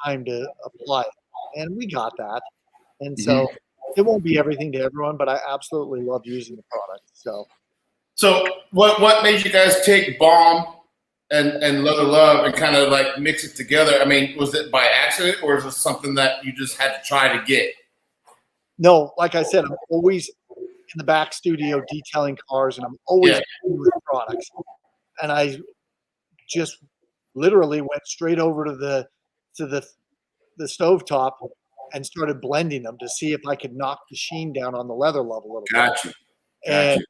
time to apply it. And we got that. And so it won't be everything to everyone, but I absolutely love using the product. So what made you guys take balm and Leather Love and kind of like mix it together? I mean, was it by accident or is it something that you just had to try to get? No, like I said, I'm always in the back studio detailing cars, and I'm always with products. And I just literally went straight over to the stovetop and started blending them to see if I could knock the sheen down on the Leather Love a little bit. And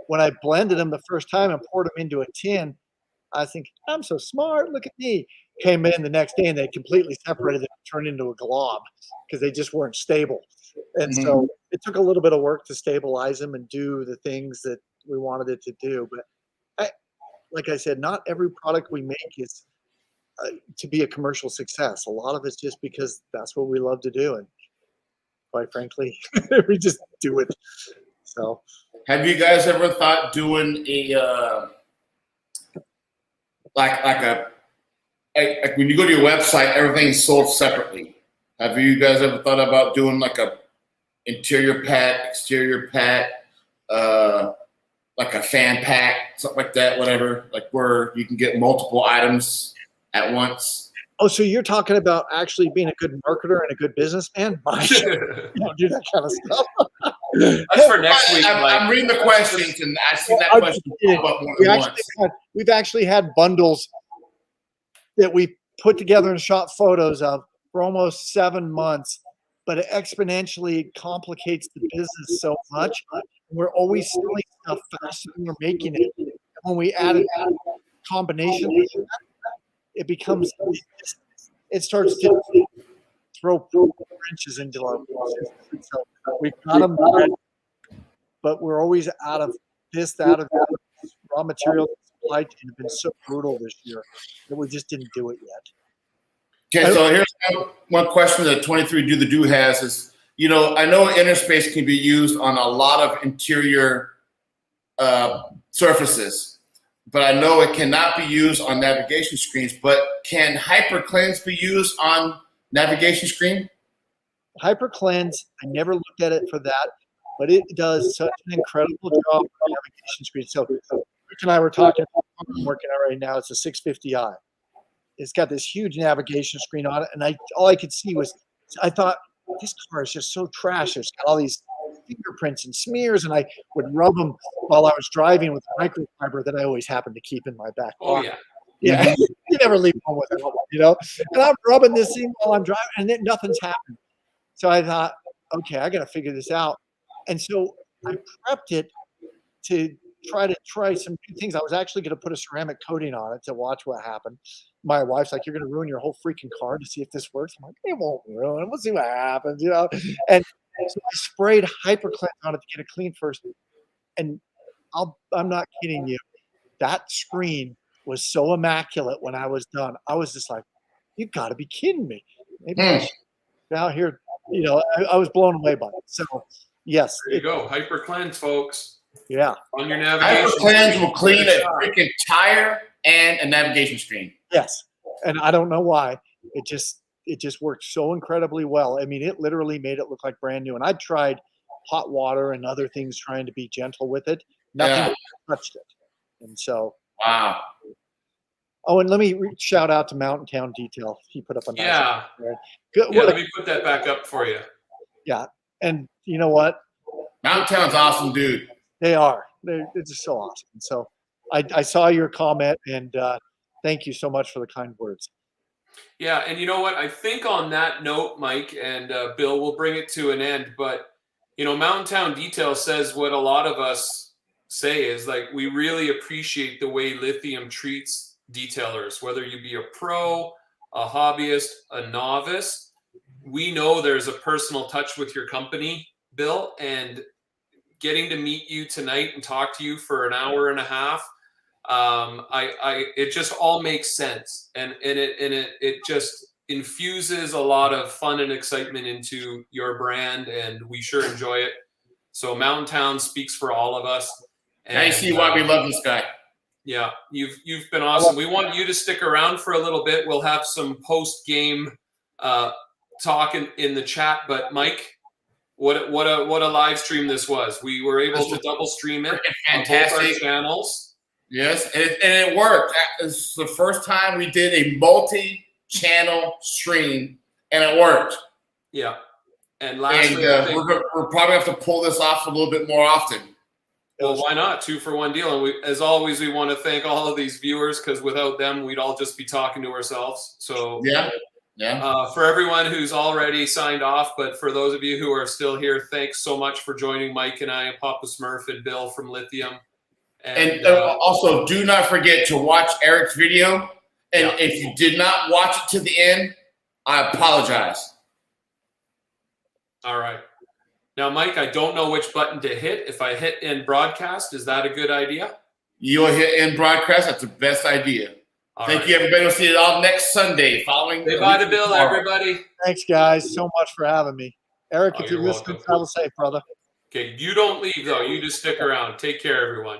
when I blended them the first time and poured them into a tin, I think, I'm so smart, look at me. Came in the next day and they completely separated and turned into a glob because they just weren't stable. And so it took a little bit of work to stabilize them and do the things that we wanted it to do. But like I said, not every product we make is to be a commercial success. A lot of it's just because that's what we love to do. And quite frankly, we just do it. So, have you guys ever thought doing a like when you go to your website, everything's sold separately? Have you guys ever thought about doing like a interior pack, exterior pack, like a fan pack, something like that, whatever, like where you can get multiple items at once? Oh, so you're talking about actually being a good marketer and a good businessman? You don't do that kind of stuff. That's for next week. I'm reading the questions, and I've seen that question pop up more than once. We've actually had bundles that we put together and shot photos of for almost 7 months, but it exponentially complicates the business so much. We're always selling stuff faster than we're making it. And when we add a combination, it becomes, it starts to throw wrenches into our business. So we've got them ready, but we're always out of this, that, of that. Raw material supply chain has been so brutal this year that we just didn't do it yet. Okay, so here's one question that 23 Do the Do has is, you know, I know inner space can be used on a lot of interior surfaces, but I know it cannot be used on navigation screens. But can Hyper Cleanse be used on navigation screen? Hyper Cleanse, I never looked at it for that, but it does such an incredible job on navigation screen. So Rich and I were talking about what I'm working on right now. It's a 650i. It's got this huge navigation screen on it, and all I could see was, I thought, this car is just so trash. It's got all these fingerprints and smears, and I would rub them while I was driving with a microfiber that I always happen to keep in my back pocket. Yeah. You never leave home without one, you know? And I'm rubbing this thing while I'm driving, and then nothing's happened. So I thought, okay, I got to figure this out. And so I prepped it to try some new things. I was actually going to put a ceramic coating on it to watch what happened. My wife's like, you're going to ruin your whole freaking car to see if this works. I'm like, it won't ruin it. We'll see what happens, you know? And so I sprayed Hyper Cleanse on it to get it clean first. And I'm not kidding you. That screen was so immaculate when I was done. I was just like, you got to be kidding me. Maybe I should be out here, you know, I was blown away by it. So, yes. There you go. Hyper cleanse, folks. Yeah. On your navigation. Hyper cleanse will clean a freaking tire and a navigation screen. Yes. And I don't know why. It just worked so incredibly well. I mean, it literally made it look like brand new. And I tried hot water and other things trying to be gentle with it. Nothing touched it. And so. Wow. Oh, and let me shout out to Mountain Town Detail. He put up a nice Good. Yeah, let me put that back up for you. Yeah. And you know what? Mountain Town's awesome, dude. They are. They're just so awesome. And so I saw your comment, and thank you so much for the kind words. Yeah, and you know what? I think on that note, Mike and Bill, we'll bring it to an end. But, you know, Mountain Town Detail says what a lot of us say is, like, we really appreciate the way Lithium treats detailers, whether you be a pro, a hobbyist, a novice. We know there's a personal touch with your company, Bill, and getting to meet you tonight and talk to you for an hour and a half, it just all makes sense, and it just infuses a lot of fun and excitement into your brand, and we sure enjoy it. So Mountain Town speaks for all of us. And, now you see why we love this guy. Yeah, you've been awesome. We want you to stick around for a little bit. We'll have some post-game talk in the chat. But Mike, what a live stream this was. We were able to double stream it on both our channels. Yes, and it worked. It's the first time we did a multi-channel stream, and it worked. Yeah, and lastly, we're probably have to pull this off a little bit more often. Well, why not? 2-for-1 deal. And as always, we want to thank all of these viewers, because without them, we'd all just be talking to ourselves. So yeah. For everyone who's already signed off, but for those of you who are still here, thanks so much for joining Mike and I, and Papa Smurf and Bill from Lithium. And also, do not forget to watch Eric's video. And if you did not watch it to the end, I apologize. All right. Now, Mike, I don't know which button to hit. If I hit end broadcast, is that a good idea? You'll hit end broadcast. That's the best idea. Thank you, everybody. We'll see you all next Sunday. Say bye to Bill, everybody. Thanks, guys, so much for having me. Eric, if you're listening, travel safe, brother. Okay, you don't leave, though. You just stick around. Take care, everyone.